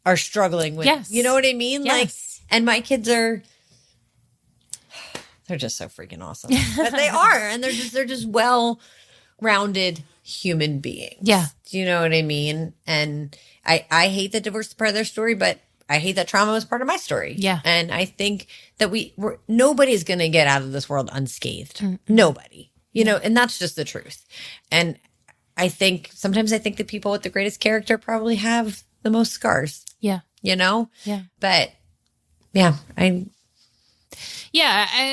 are struggling with, you know what I mean? Yes. Like, and my kids they're just so freaking awesome. But they are, and they're just well-rounded human beings. Yeah. Do you know what I mean? And I hate that divorce is part of their story, but I hate that trauma was part of my story. Yeah. And I think that nobody's going to get out of this world unscathed. Mm-hmm. Nobody, and that's just the truth. And sometimes I think the people with the greatest character probably have the most scars. Yeah. Yeah. But yeah, I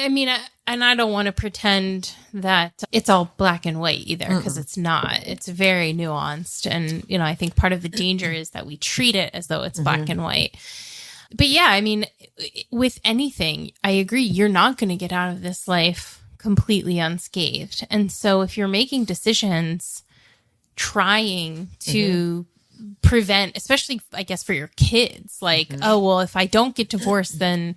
mean, and I don't want to pretend that it's all black and white either, because it's not. It's very nuanced. And, I think part of the danger is that we treat it as though it's black and white. But yeah, I mean, with anything, I agree. You're not going to get out of this life completely unscathed. And so if you're making decisions trying to prevent, especially I guess for your kids, like, oh, well, if I don't get divorced, then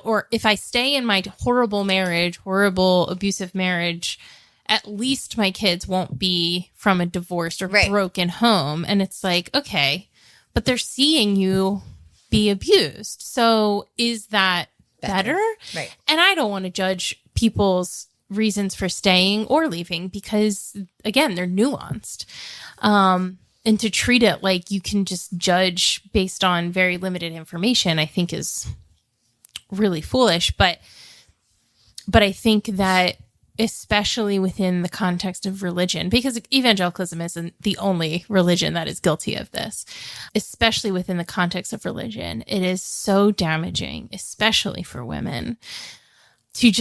or if I stay in my horrible marriage, horrible abusive marriage, at least my kids won't be from a divorced or broken home. And it's like, okay, but they're seeing you be abused. So is that better? Right. And I don't want to judge people's reasons for staying or leaving because, again, they're nuanced. And to treat it like you can just judge based on very limited information, I think is really foolish. But I think that especially within the context of religion, because evangelicalism isn't the only religion that is guilty of this, especially within the context of religion, it is so damaging, especially for women, to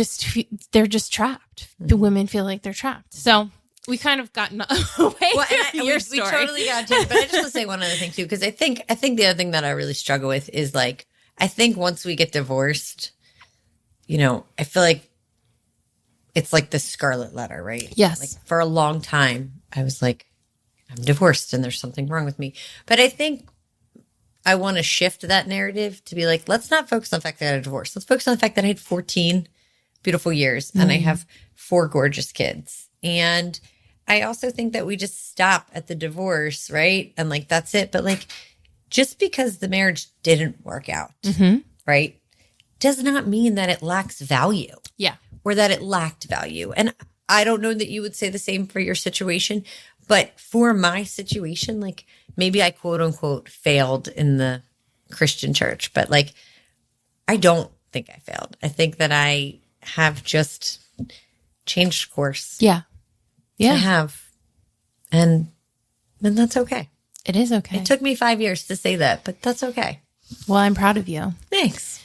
they're just trapped. The women feel like they're trapped. So we kind of gotten away from your story. We totally got to, but I just want to say one other thing too, because I think the other thing that I really struggle with is like, I think once we get divorced, I feel like it's like the scarlet letter, right? Yes. Like for a long time, I was like, I'm divorced and there's something wrong with me. But I think I want to shift that narrative to be like, let's not focus on the fact that I had a divorce. Let's focus on the fact that I had 14 beautiful years and I have 4 gorgeous kids. And I also think that we just stop at the divorce, right? And like, that's it. But like, just because the marriage didn't work out, right, does not mean that it lacks value. Yeah. Or that it lacked value. And I don't know that you would say the same for your situation, but for my situation, like maybe I quote unquote failed in the Christian church, but like, I don't think I failed. I think that I have just changed course. Yeah. Yeah. I have. And that's okay. It is okay. It took me 5 years to say that, but that's okay. Well, I'm proud of you. Thanks.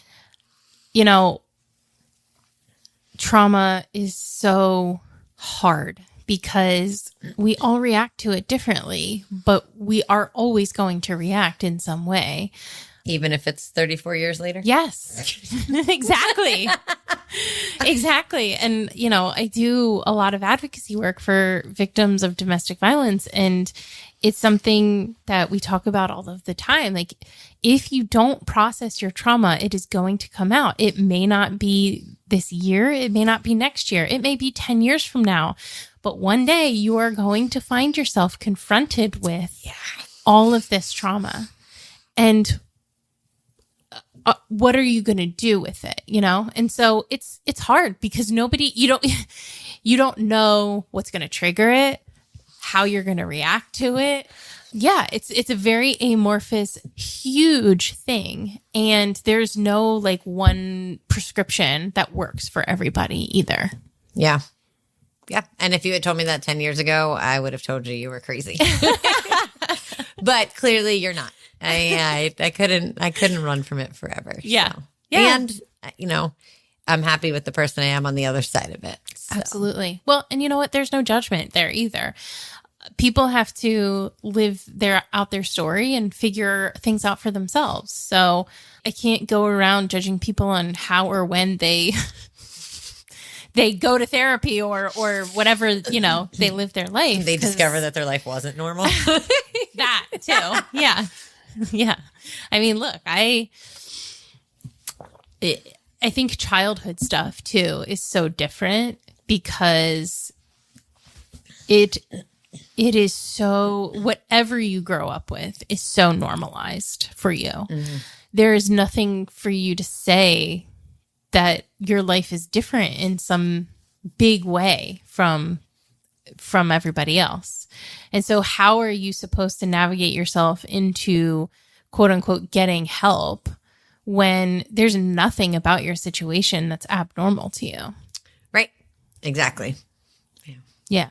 Trauma is so hard because we all react to it differently, but we are always going to react in some way. Even if it's 34 years later? Yes, exactly. Exactly. And, I do a lot of advocacy work for victims of domestic violence, and it's something that we talk about all of the time. Like, if you don't process your trauma, it is going to come out. It may not be this year. It may not be next year. It may be 10 years from now. But one day you are going to find yourself confronted with all of this trauma. And what are you going to do with it? And so it's hard because you don't know what's going to trigger it, how you're going to react to it. Yeah, it's a very amorphous, huge thing. And there's no like one prescription that works for everybody either. Yeah. Yeah. And if you had told me that 10 years ago, I would have told you were crazy. But clearly you're not. I couldn't run from it forever. Yeah. So. Yeah. And, I'm happy with the person I am on the other side of it. So. Absolutely. Well, and you know what? There's no judgment there either. People have to live out their story and figure things out for themselves. So I can't go around judging people on how or when they go to therapy or whatever, they live their life. They discover that their life wasn't normal. That too. Yeah. Yeah. I mean, look, I think childhood stuff too is so different because it is so, whatever you grow up with is so normalized for you. Mm-hmm. There is nothing for you to say that your life is different in some big way from everybody else. And so how are you supposed to navigate yourself into quote unquote getting help when there's nothing about your situation that's abnormal to you? Right. Exactly. Yeah. Yeah.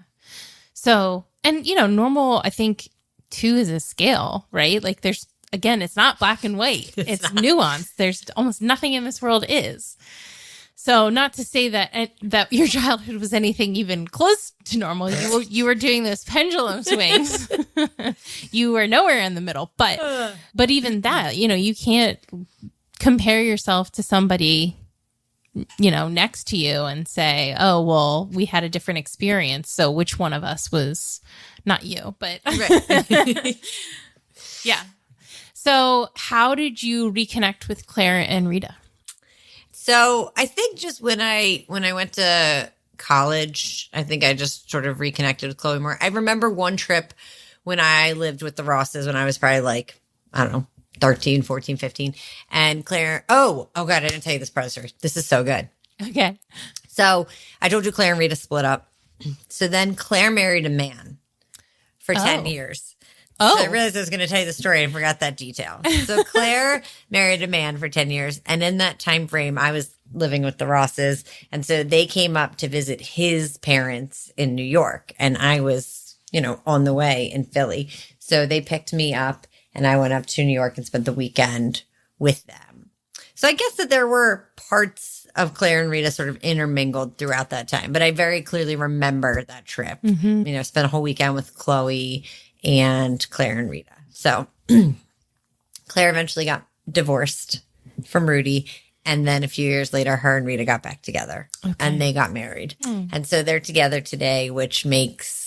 So, and normal, I think too, is a scale, right? Like again, it's not black and white. It's nuanced. There's almost nothing in this world is. So not to say that your childhood was anything even close to normal. You were doing those pendulum swings. You were nowhere in the middle. But even that, you can't compare yourself to somebody next to you and say, oh, well, we had a different experience. So which one of us was not you? But Right. yeah. So how did you reconnect with Claire and Rita? So I think just when I went to college, I think I just sort of reconnected with Chloe more. I remember one trip when I lived with the Rosses when I was probably like, I don't know, 13, 14, 15. And Claire, oh God, I didn't tell you this part of the story. This is so good. Okay. So I told you Claire and Rita split up. So then Claire married a man for 10 years. Oh. So I realized I was going to tell you the story and forgot that detail. So Claire married a man for 10 years. And in that time frame, I was living with the Rosses. And so they came up to visit his parents in New York. And I was, on the way in Philly. So they picked me up and I went up to New York and spent the weekend with them. So I guess that there were parts of Claire and Rita sort of intermingled throughout that time. But I very clearly remember that trip. Mm-hmm. Spent a whole weekend with Chloe and Claire and Rita. So Claire eventually got divorced from Rudy. And then a few years later, her and Rita got back together and they got married. And so they're together today, which makes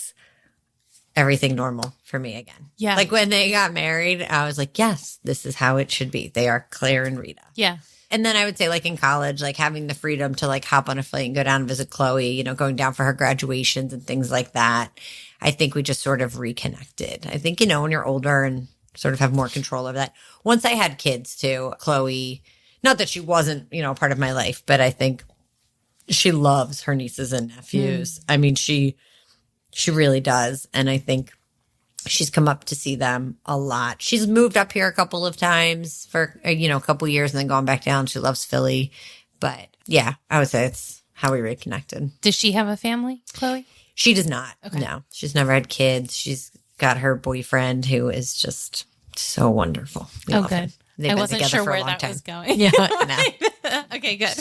everything normal for me again. Yeah. Like when they got married, I was like, yes, this is how it should be. They are Claire and Rita. Yeah. And then I would say like in college, like having the freedom to like hop on a flight and go down and visit Chloe, going down for her graduations and things like that. I think we just sort of reconnected. I think, when you're older and sort of have more control over that. Once I had kids too, Chloe, not that she wasn't, part of my life, but I think she loves her nieces and nephews. I mean, she really does. And I think she's come up to see them a lot. She's moved up here a couple of times for, a couple of years and then gone back down. She loves Philly. But yeah, I would say it's how we reconnected. Does she have a family, Chloe? She does not. Okay. No, she's never had kids. She's got her boyfriend who is just so wonderful. We love good. him. They've I been wasn't together sure for a where long that time. was going. Yeah, no. Okay, good.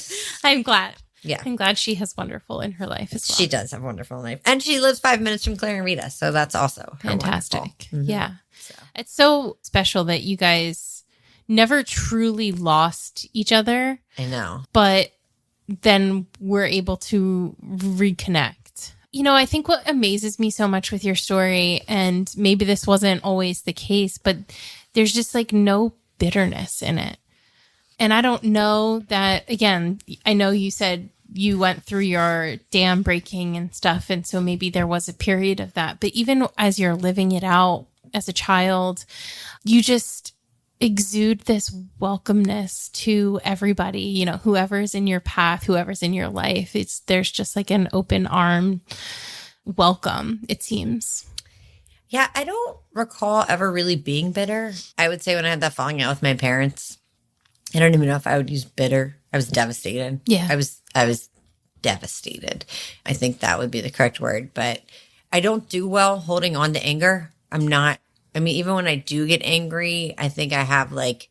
I'm glad. Yeah. I'm glad she has wonderful in her life as well. She does have a wonderful life. And she lives 5 minutes from Claire and Rita. So that's also fantastic. wonderful. Yeah. So. It's so special that you guys never truly lost each other, I know. but then we're able to reconnect. I think what amazes me so much with your story, and maybe this wasn't always the case, but there's just like no bitterness in it. And I don't know that, again, I know you said you went through your dam breaking and stuff. And so maybe there was a period of that. But even as you're living it out as a child, you just exude this welcomeness to everybody, whoever's in your path, whoever's in your life. There's just like an open arm welcome, it seems. Yeah, I don't recall ever really being bitter. I would say when I had that falling out with my parents, I don't even know if I would use bitter. I was devastated. Yeah. I was devastated. I think that would be the correct word. But I don't do well holding on to anger. Even when I do get angry, I think I have like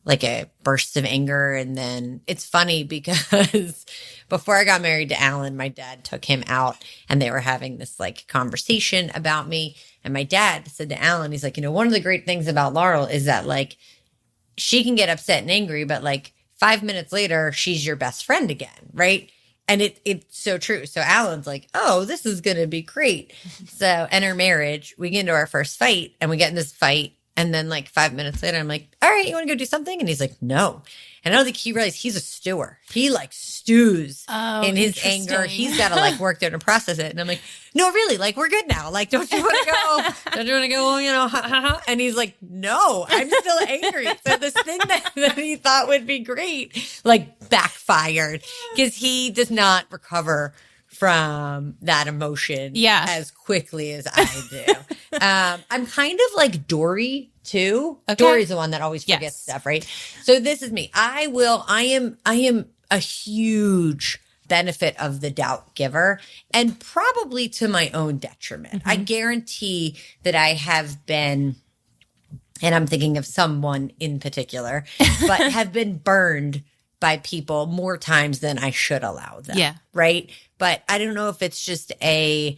a burst of anger. And then it's funny because before I got married to Alan, my dad took him out and they were having this like conversation about me. And my dad said to Alan, he's like, one of the great things about Laurel is that like she can get upset and angry, but like 5 minutes later, she's your best friend again. Right. And it's so true. So Alan's like, oh, this is going to be great. So in our marriage, we get into our first fight and we get in this fight. And then like 5 minutes later, I'm like, all right, you want to go do something? And he's like, no. And I don't think he realized he's a stewer. He like stews in his anger. He's got to like work there to process it. And I'm like, no, really, like we're good now. Like, don't you want to go? Don't you want to go? Ha, ha, ha. And he's like, no, I'm still angry. So this thing that he thought would be great, like backfired because he does not recover from that emotion as quickly as I do. I'm kind of like Dory too. Okay. Dory's the one that always forgets stuff, right? So this is me. I am a huge benefit of the doubt giver and probably to my own detriment. I guarantee that I have been, and I'm thinking of someone in particular, but have been burned by people more times than I should allow them. Yeah. Right. But I don't know if it's just a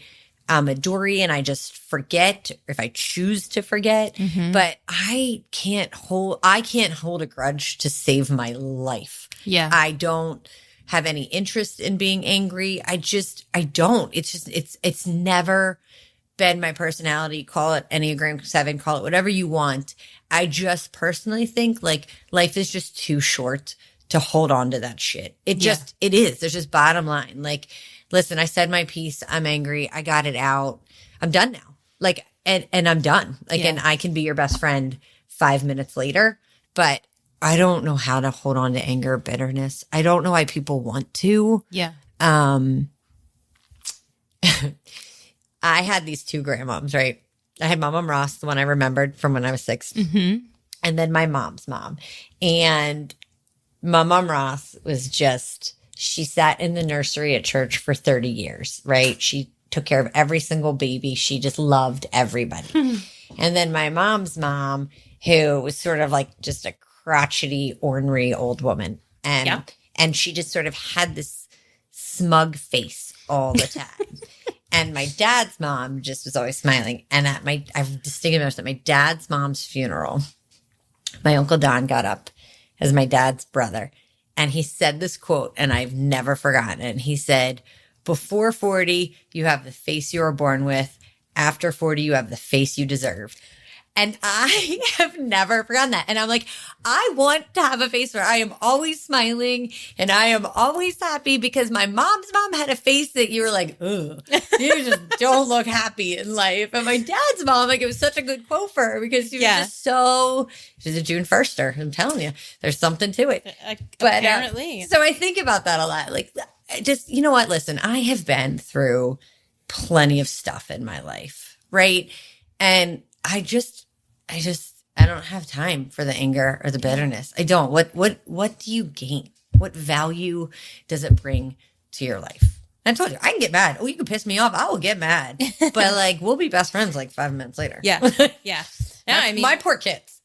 Dory and I just forget, or if I choose to forget, but I can't hold a grudge to save my life. Yeah. I don't have any interest in being angry. I don't. It's never been my personality. Call it Enneagram 7, call it whatever you want. I just personally think like life is just too short to hold on to that shit. It is. There's just bottom line. Like, listen, I said my piece. I'm angry. I got it out. I'm done now. Like, and I'm done. Like, and I can be your best friend 5 minutes later, but I don't know how to hold on to anger or bitterness. I don't know why people want to. Yeah. I had these 2 grandmoms, right? I had my mom Ross, the one I remembered from when I was 6, and then my mom's mom. And my mom Ross was she sat in the nursery at church for 30 years, right? She took care of every single baby. She just loved everybody. And then my mom's mom, who was sort of like just a crotchety, ornery old woman. And she just sort of had this smug face all the time. And my dad's mom just was always smiling. And I've distinctly noticed at my dad's mom's funeral, my Uncle Don got up as my dad's brother. And he said this quote, and I've never forgotten it. He said, before 40, you have the face you were born with. After 40, you have the face you deserve. And I have never forgotten that. And I'm like, I want to have a face where I am always smiling and I am always happy, because my mom's mom had a face that you were like, ugh, you just don't look happy in life. And my dad's mom, like, it was such a good quote for her, because she was just she's a June 1ster. I'm telling you, there's something to it. But apparently. So I think about that a lot. Like, just, you know what? Listen, I have been through plenty of stuff in my life, right? And I don't have time for the anger or the bitterness. I don't. What do you gain? What value does it bring to your life? I told you, I can get mad. Oh, you can piss me off. I will get mad. But like, we'll be best friends like 5 minutes later. Yeah. Yeah. No, I mean, my poor kids.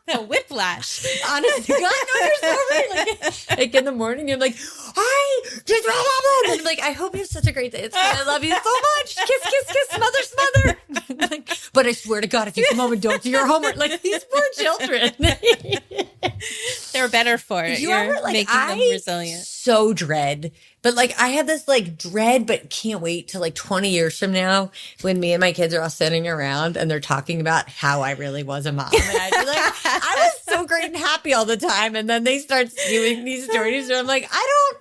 the whiplash. Honestly, God, no, you're so right. Like in the morning, you're like, hi, just blah, blah, blah. And I'm like, I hope you have such a great day. It's fine. I love you so much. Kiss, kiss, kiss, smother, smother. Like, but I swear to God, if you come home and don't do your homework, like these poor children. They're better for it. You're making them resilient. So dread. But like, I have this like dread, but can't wait till like 20 years from now when me and my kids are all sitting around and they're talking about how I really was a mom. And I'd be like, I was so great and happy all the time. And then they start spewing these stories and I'm like, I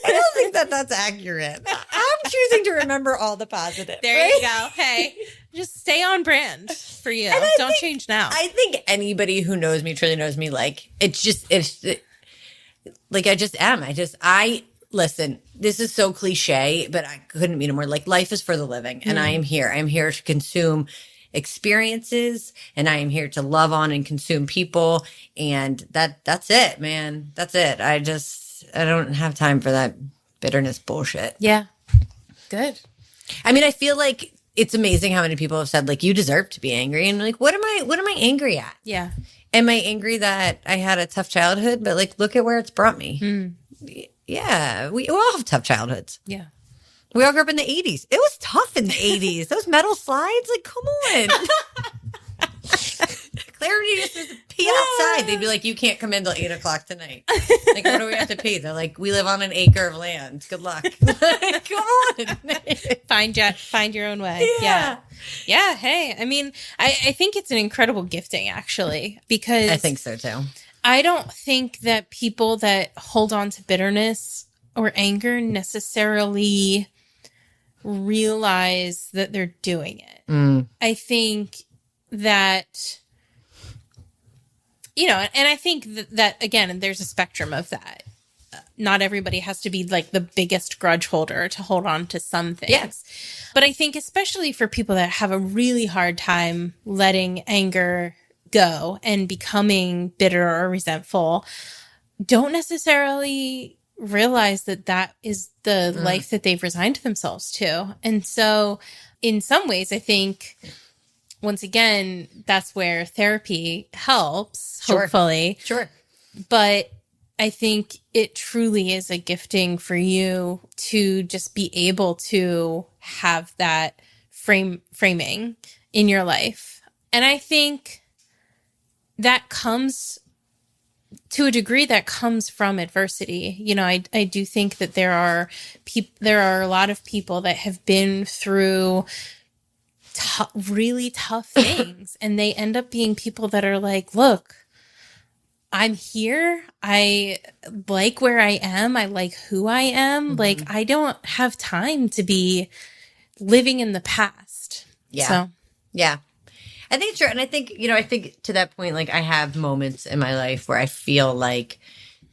don't think that that's accurate. I'm choosing to remember all the positive. There you go. Hey, just stay on brand for you. Don't change now. I think anybody who knows me, truly knows me, like, like I just am. Listen, this is so cliche, but I couldn't mean it more. Like, life is for the living, and I am here. I am here to consume experiences, and I am here to love on and consume people, and that's it, man. That's it. I don't have time for that bitterness bullshit. Yeah. Good. I mean, I feel like it's amazing how many people have said, like, you deserve to be angry, and like, what am I angry at? Yeah. Am I angry that I had a tough childhood? But like, look at where it's brought me. Yeah, we all have tough childhoods. Yeah. We all grew up in the 80s. It was tough in the 80s. Those metal slides, like, come on. Clarity just was pee outside. They'd be like, you can't come in till 8 o'clock tonight. Like, what do we have to pee? They're like, we live on an acre of land. Good luck. Like, come on. Find your own way. Yeah. Yeah. Hey, I mean, I think it's an incredible gifting, actually, because I think so too. I don't think that people that hold on to bitterness or anger necessarily realize that they're doing it. I think that, and I think that again, there's a spectrum of that. Not everybody has to be like the biggest grudge holder to hold on to some things. Yes. But I think especially for people that have a really hard time letting anger go and becoming bitter or resentful, don't necessarily realize that is the life that they've resigned themselves to. And so in some ways, I think, once again, that's where therapy helps, hopefully. Sure. But I think it truly is a gifting for you to just be able to have that framing in your life. And I think that comes to a degree that comes from adversity. You know, I do think that there are a lot of people that have been through really tough things and they end up being people that are like, look, I'm here. I like where I am. I like who I am. Mm-hmm. Like, I don't have time to be living in the past. Yeah. So, yeah. I think it's true. And I think, I think to that point, like I have moments in my life where I feel like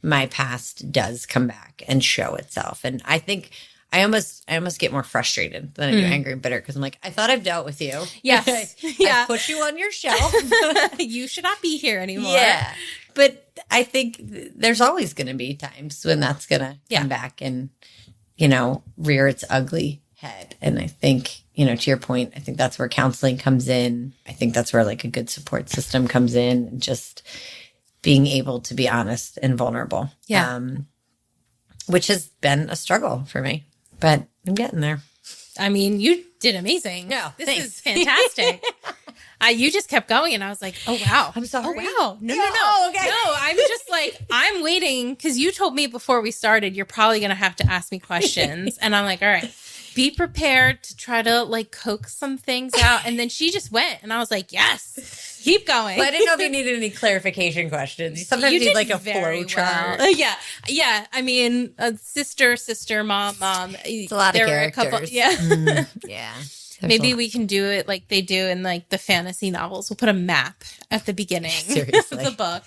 my past does come back and show itself. And I think I almost get more frustrated than I do angry and bitter because I'm like, I thought I've dealt with you. yes. I put you on your shelf. You should not be here anymore. Yeah. But I think there's always going to be times when that's going to come back and, rear its ugly head. And I think, to your point, I think that's where counseling comes in. I think that's where like a good support system comes in and just being able to be honest and vulnerable. Yeah. Which has been a struggle for me, but I'm getting there. I mean, you did amazing. No, this thanks. is fantastic. You just kept going, and I was like, "Oh wow, I'm sorry. Oh wow, no, Oh, okay. no." I'm just like, I'm waiting because you told me before we started you're probably gonna have to ask me questions, and I'm like, all right, be prepared to try to like coax some things out. And then she just went, and I was like, yes, keep going. But I didn't know if you needed any clarification questions. You sometimes need like a flow chart. Yeah. I mean, sister, mom. It's a lot of characters. Yeah. Maybe we can do it like they do in like the fantasy novels. We'll put a map at the beginning Seriously. of the book.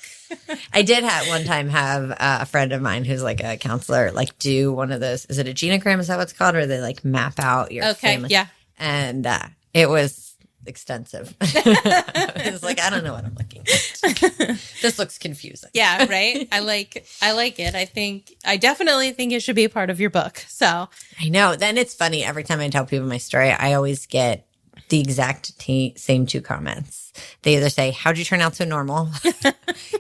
I did one time have a friend of mine who's like a counselor, like do one of those. Is it a genogram? Is that what it's called? Or they like map out your family? Yeah. And it was extensive. I was like, I don't know what I'm looking at. This looks confusing. Yeah, right. I like it. I definitely think it should be a part of your book. So I know. Then it's funny. Every time I tell people my story, I always get the exact same two comments. They either say, "How'd you turn out so normal?"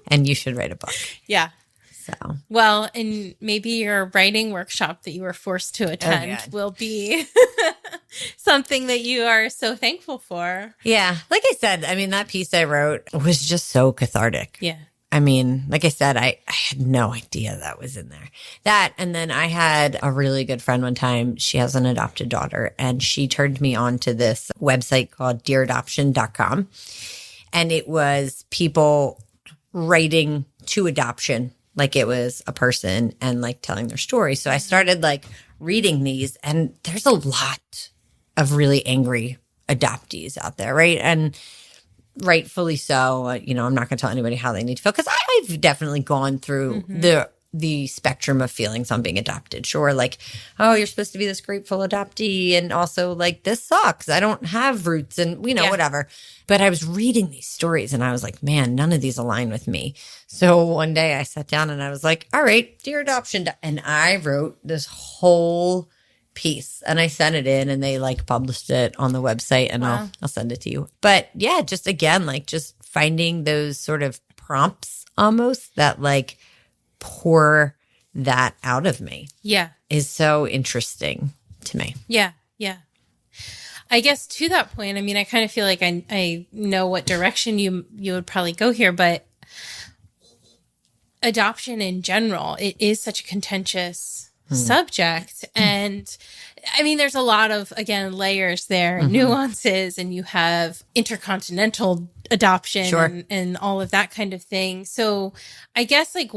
and "You should write a book." Yeah. So well, and maybe your writing workshop that you were forced to attend will be something that you are so thankful for. Yeah. Like I said, I mean, that piece I wrote was just so cathartic. Yeah. I mean, like I said, I had no idea that was in there. That, and then I had a really good friend one time. She has an adopted daughter, and she turned me on to this website called dearadoption.com. And it was people writing to adoption like it was a person and like telling their story. So I started like reading these, and there's a lot of really angry adoptees out there, right? And rightfully so. I'm not going to tell anybody how they need to feel because I've definitely gone through the spectrum of feelings on being adopted. Sure, like, oh, you're supposed to be this grateful adoptee, and also like, this sucks. I don't have roots, and whatever. But I was reading these stories, and I was like, man, none of these align with me. So one day I sat down and I was like, all right, Dear Adoption, and I wrote this whole piece, and I sent it in, and they like published it on the website, and Wow. I'll send it to you. But yeah, just again, like just finding those sort of prompts almost that like pour that out of me Yeah. is so interesting to me. Yeah. Yeah. I guess to that point, I mean, I kind of feel like I know what direction you would probably go here, but adoption in general, it is such a contentious subject. And I mean, there's a lot of, again, layers there, nuances, and you have intercontinental adoption Sure. and all of that kind of thing. So I guess like,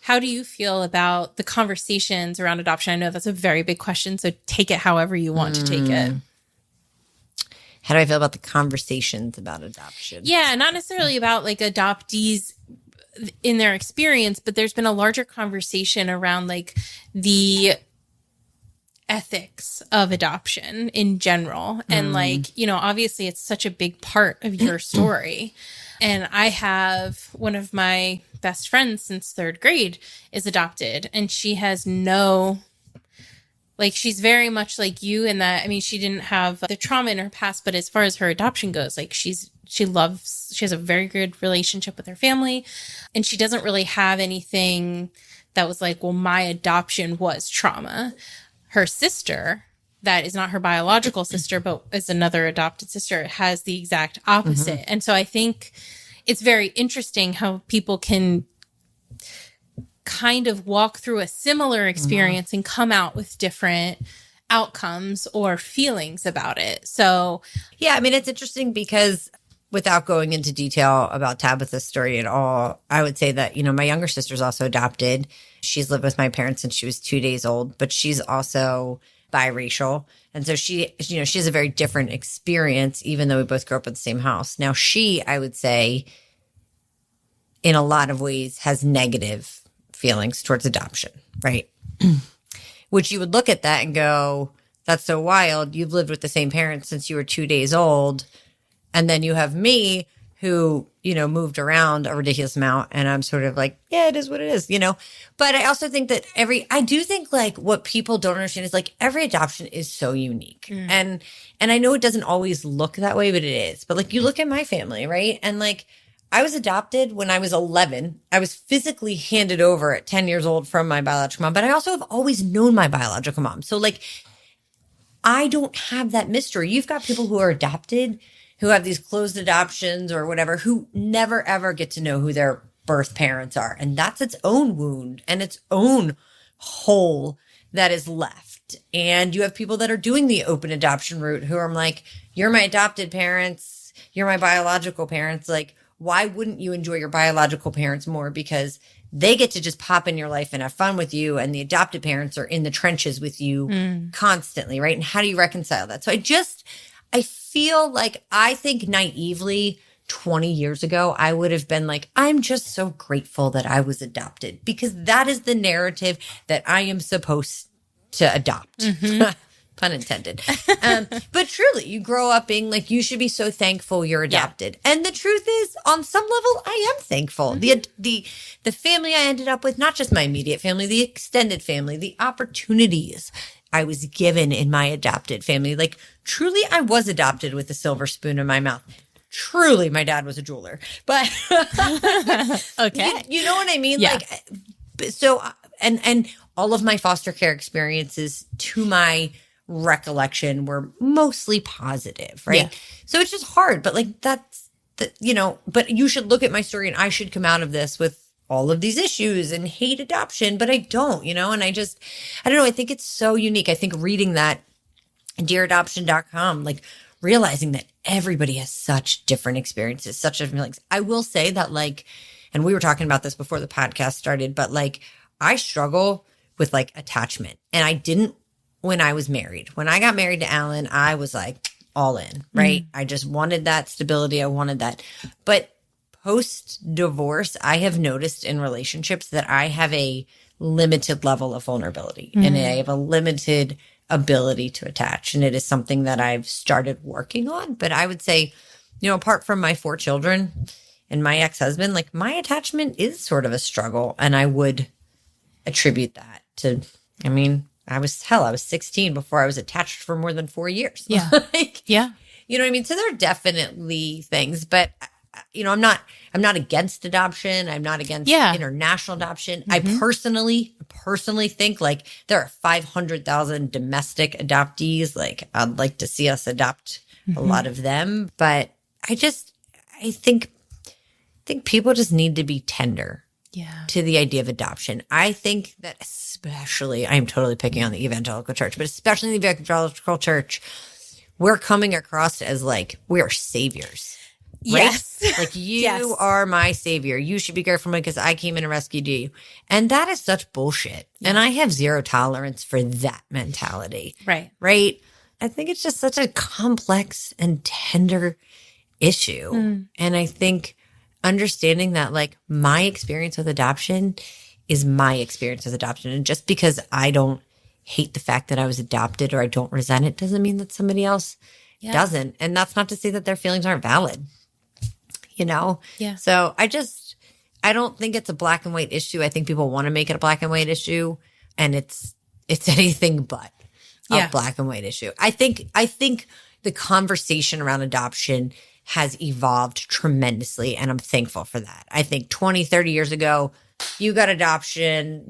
how do you feel about the conversations around adoption? I know that's a very big question, so take it however you want to take it. How do I feel about the conversations about adoption? Yeah, not necessarily about like adoptees in their experience, but there's been a larger conversation around like the ethics of adoption in general. And like, obviously it's such a big part of your story. And I have one of my best friends since third grade is adopted, and she has she's very much like you in that, I mean, she didn't have the trauma in her past, but as far as her adoption goes, like she has a very good relationship with her family, and she doesn't really have anything that was like, well, my adoption was trauma. Her sister, that is not her biological sister, but is another adopted sister, has the exact opposite. And so I think it's very interesting how people can kind of walk through a similar experience and come out with different outcomes or feelings about it. So, yeah, I mean, it's interesting because without going into detail about Tabitha's story at all, I would say that, my younger sister's also adopted. She's lived with my parents since she was 2 days old, but she's also biracial. And so she has a very different experience, even though we both grew up in the same house. Now, I would say, in a lot of ways, has negative feelings towards adoption, right? Which you would look at that and go, that's so wild. You've lived with the same parents since you were 2 days old. And then you have me who, moved around a ridiculous amount. And I'm sort of like, yeah, it is what it is, But I also think that I do think like what people don't understand is like every adoption is so unique. And I know it doesn't always look that way, but it is. But like you look at my family, right? And like I was adopted when I was 11. I was physically handed over at 10 years old from my biological mom, but I also have always known my biological mom. So like I don't have that mystery. You've got people who are adopted who have these closed adoptions or whatever, who never, ever get to know who their birth parents are. And that's its own wound and its own hole that is left. And you have people that are doing the open adoption route who are like, you're my adopted parents, you're my biological parents. Like, why wouldn't you enjoy your biological parents more? Because they get to just pop in your life and have fun with you. And the adopted parents are in the trenches with you constantly, right? And how do you reconcile that? So I feel like I think naively 20 years ago, I would have been like, I'm just so grateful that I was adopted because that is the narrative that I am supposed to adopt. Pun intended. But truly, you grow up being like, you should be so thankful you're adopted. Yeah. And the truth is, on some level, I am thankful. The family I ended up with, not just my immediate family, the extended family, the opportunities I was given in my adopted family. Like, truly, I was adopted with a silver spoon in my mouth. Truly, my dad was a jeweler. But okay. You know what I mean? Yeah. Like, so, and all of my foster care experiences, to my recollection, were mostly positive, right? Yeah. So it's just hard, but like but you should look at my story and I should come out of this with all of these issues and hate adoption, but I don't, and I don't know. I think it's so unique. I think reading that dearadoption.com, like realizing that everybody has such different experiences, such different feelings. I will say that like, and we were talking about this before the podcast started, but like I struggle with like attachment, and I didn't when I was married. When I got married to Alan, I was like all in, right? I just wanted that stability. I wanted that. But post-divorce, I have noticed in relationships that I have a limited level of vulnerability and I have a limited ability to attach. And it is something that I've started working on. But I would say, apart from my 4 children and my ex-husband, like my attachment is sort of a struggle. And I would attribute that to, I was 16 before I was attached for more than 4 years. Yeah. Yeah. You know what I mean? So there are definitely things, but I'm not against adoption. I'm not against international adoption. I personally think like there are 500,000 domestic adoptees. Like I'd like to see us adopt a lot of them, but I think people just need to be tender to the idea of adoption. I think that especially, I'm totally picking on the evangelical church, but especially in the evangelical church, we're coming across as like, we are saviors. Right? Yes. Like you are my savior. You should be grateful because I came in and rescued you. And that is such bullshit. Yeah. And I have zero tolerance for that mentality. Right. Right. I think it's just such a complex and tender issue. And I think understanding that like my experience with adoption is my experience with adoption. And just because I don't hate the fact that I was adopted or I don't resent it doesn't mean that somebody else doesn't. And that's not to say that their feelings aren't valid. Yeah. So I don't think it's a black and white issue. I think people want to make it a black and white issue, and it's anything but a black and white issue. I think the conversation around adoption has evolved tremendously, and I'm thankful for that. I think 20, 30 years ago, you got adopted,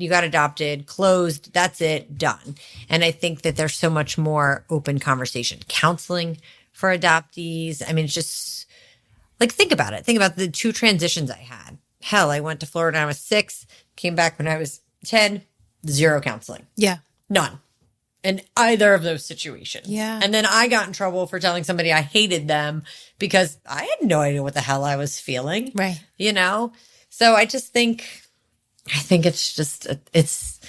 closed, that's it, done. And I think that there's so much more open conversation, counseling for adoptees. It's just Like, think about it. Think about the 2 transitions I had. Hell, I went to Florida when I was 6, came back when I was 10, 0 counseling. Yeah. None. In either of those situations. Yeah. And then I got in trouble for telling somebody I hated them because I had no idea what the hell I was feeling. Right. You know? So I think it's just, it's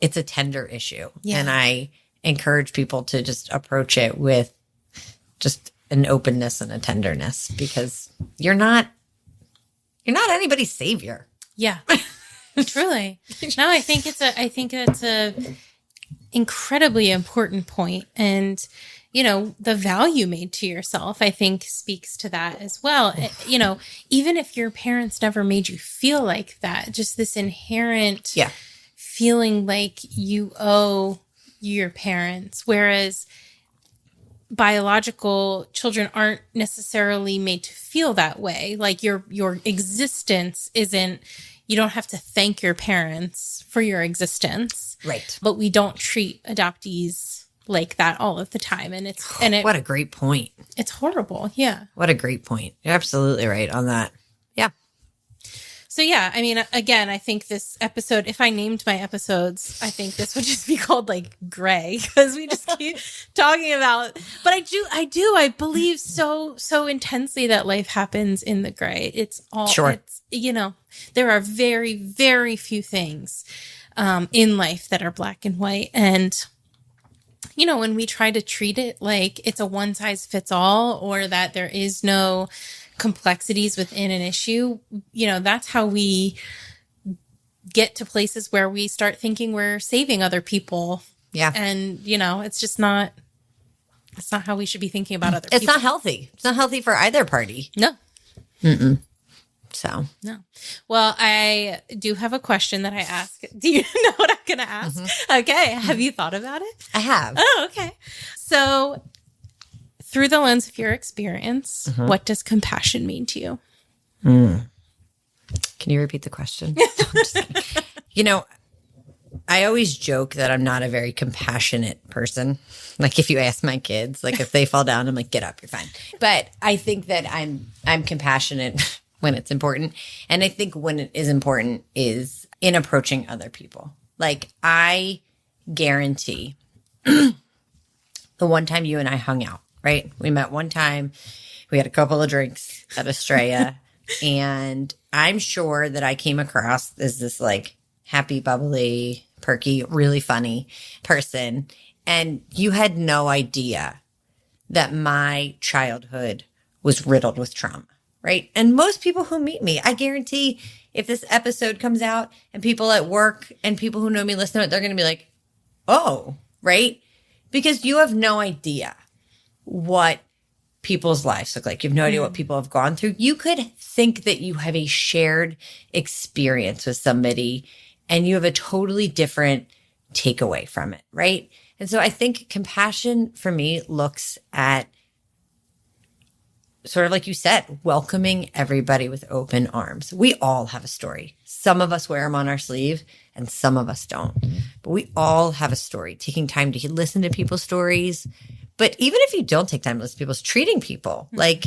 a tender issue. Yeah. And I encourage people to just approach it with just an openness and a tenderness, because you're not anybody's savior. Yeah. Truly. No, I think it's a incredibly important point. And, the value made to yourself, I think, speaks to that as well. Even if your parents never made you feel like that, just this inherent feeling like you owe your parents, whereas biological children aren't necessarily made to feel that way. Like your existence isn't, you don't have to thank your parents for your existence. Right. But we don't treat adoptees like that all of the time. What a great point. It's horrible. Yeah. What a great point. You're absolutely right on that. Yeah. So yeah, I mean, again, I think this episode, if I named my episodes, I think this would just be called like gray, because we just keep talking about, but I believe so intensely that life happens in the gray. It's all, sure. There are very, very few things in life that are black and white. And, when we try to treat it like it's a one size fits all, or that there is no complexities within an issue, that's how we get to places where we start thinking we're saving other people. Yeah. And, it's not how we should be thinking about other people. It's not healthy. It's not healthy for either party. No. Mm-mm. So. No. Well, I do have a question that I ask. Do you know what I'm going to ask? Mm-hmm. Okay. Have you thought about it? I have. Oh, okay. So, through the lens of your experience, what does compassion mean to you? Can you repeat the question? I always joke that I'm not a very compassionate person. Like, if you ask my kids, like, if they fall down, I'm like, get up, you're fine. But I think that I'm compassionate when it's important. And I think when it is important is in approaching other people. Like, I guarantee the one time you and I hung out, right? We met one time. We had a couple of drinks at Estrella. And I'm sure that I came across as this like happy, bubbly, perky, really funny person. And you had no idea that my childhood was riddled with trauma, right? And most people who meet me, I guarantee if this episode comes out and people at work and people who know me listen to it, they're going to be like, oh, right? Because you have no idea what people's lives look like. You have no idea what people have gone through. You could think that you have a shared experience with somebody and you have a totally different takeaway from it, right? And so I think compassion for me looks at, sort of like you said, welcoming everybody with open arms. We all have a story. Some of us wear them on our sleeve and some of us don't. But we all have a story. Taking time to listen to people's stories. But even if you don't take time to listen to people's, treating people, like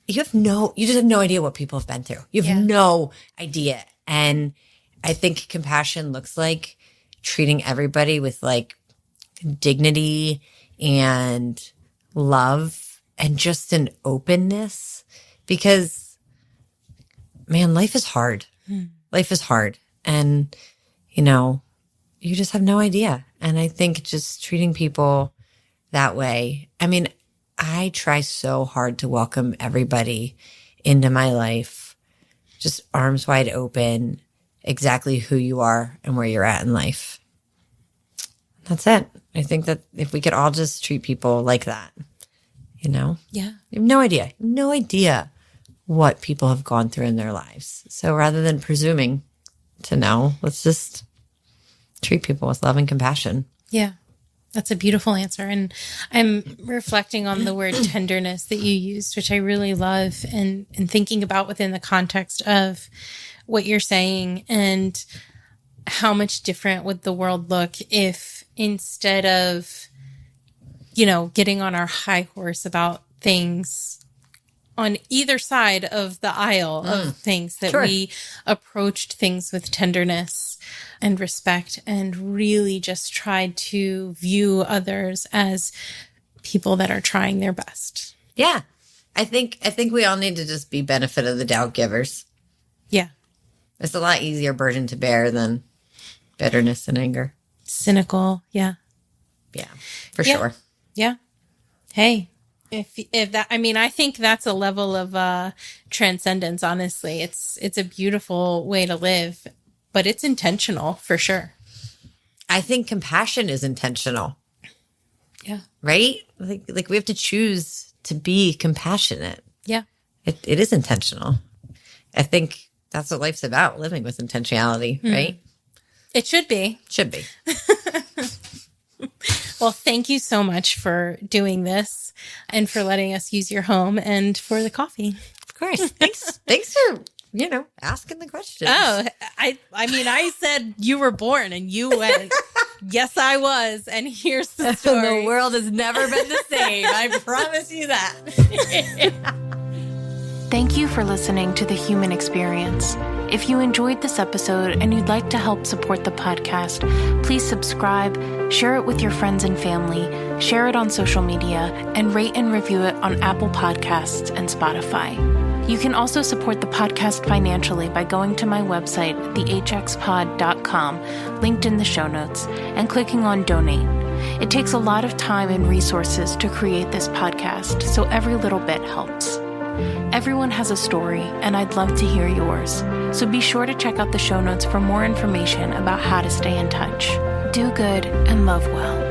you just have no idea what people have been through. You have no idea. And I think compassion looks like treating everybody with like dignity and love and just an openness, because man, life is hard. Life is hard. And, you just have no idea. And I think just treating people that way. I mean, I try so hard to welcome everybody into my life, just arms wide open, exactly who you are and where you're at in life. That's it. I think that if we could all just treat people like that, Yeah. You have no idea what people have gone through in their lives. So rather than presuming to know, let's just treat people with love and compassion. Yeah. That's a beautiful answer. And I'm reflecting on the word tenderness that you used, which I really love, and thinking about within the context of what you're saying and how much different would the world look if instead of, getting on our high horse about things on either side of the aisle of things, that Sure. we approached things with tenderness and respect and really just tried to view others as people that are trying their best. Yeah. I think we all need to just be benefit of the doubt givers. Yeah. It's a lot easier burden to bear than bitterness and anger. Cynical. Yeah. Yeah, for Yeah. sure. Yeah. Hey, if that, I mean, I think that's a level of transcendence, honestly. It's a beautiful way to live, but it's intentional for sure. I think compassion is intentional, Yeah. right? Like we have to choose to be compassionate. Yeah. It is intentional. I think that's what life's about, living with intentionality, right? It should be. Should be. Well, thank you so much for doing this and for letting us use your home and for the coffee. Of course. Thanks for, asking the questions. Oh, I mean, I said you were born and you went, yes, I was. And here's the story. The world has never been the same. I promise you that. Thank you for listening to The Human Experience. If you enjoyed this episode and you'd like to help support the podcast, please subscribe, share it with your friends and family, share it on social media, and rate and review it on Apple Podcasts and Spotify. You can also support the podcast financially by going to my website, thehxpod.com, linked in the show notes, and clicking on Donate. It takes a lot of time and resources to create this podcast, so every little bit helps. Everyone has a story, and I'd love to hear yours. So be sure to check out the show notes for more information about how to stay in touch. Do good and love well.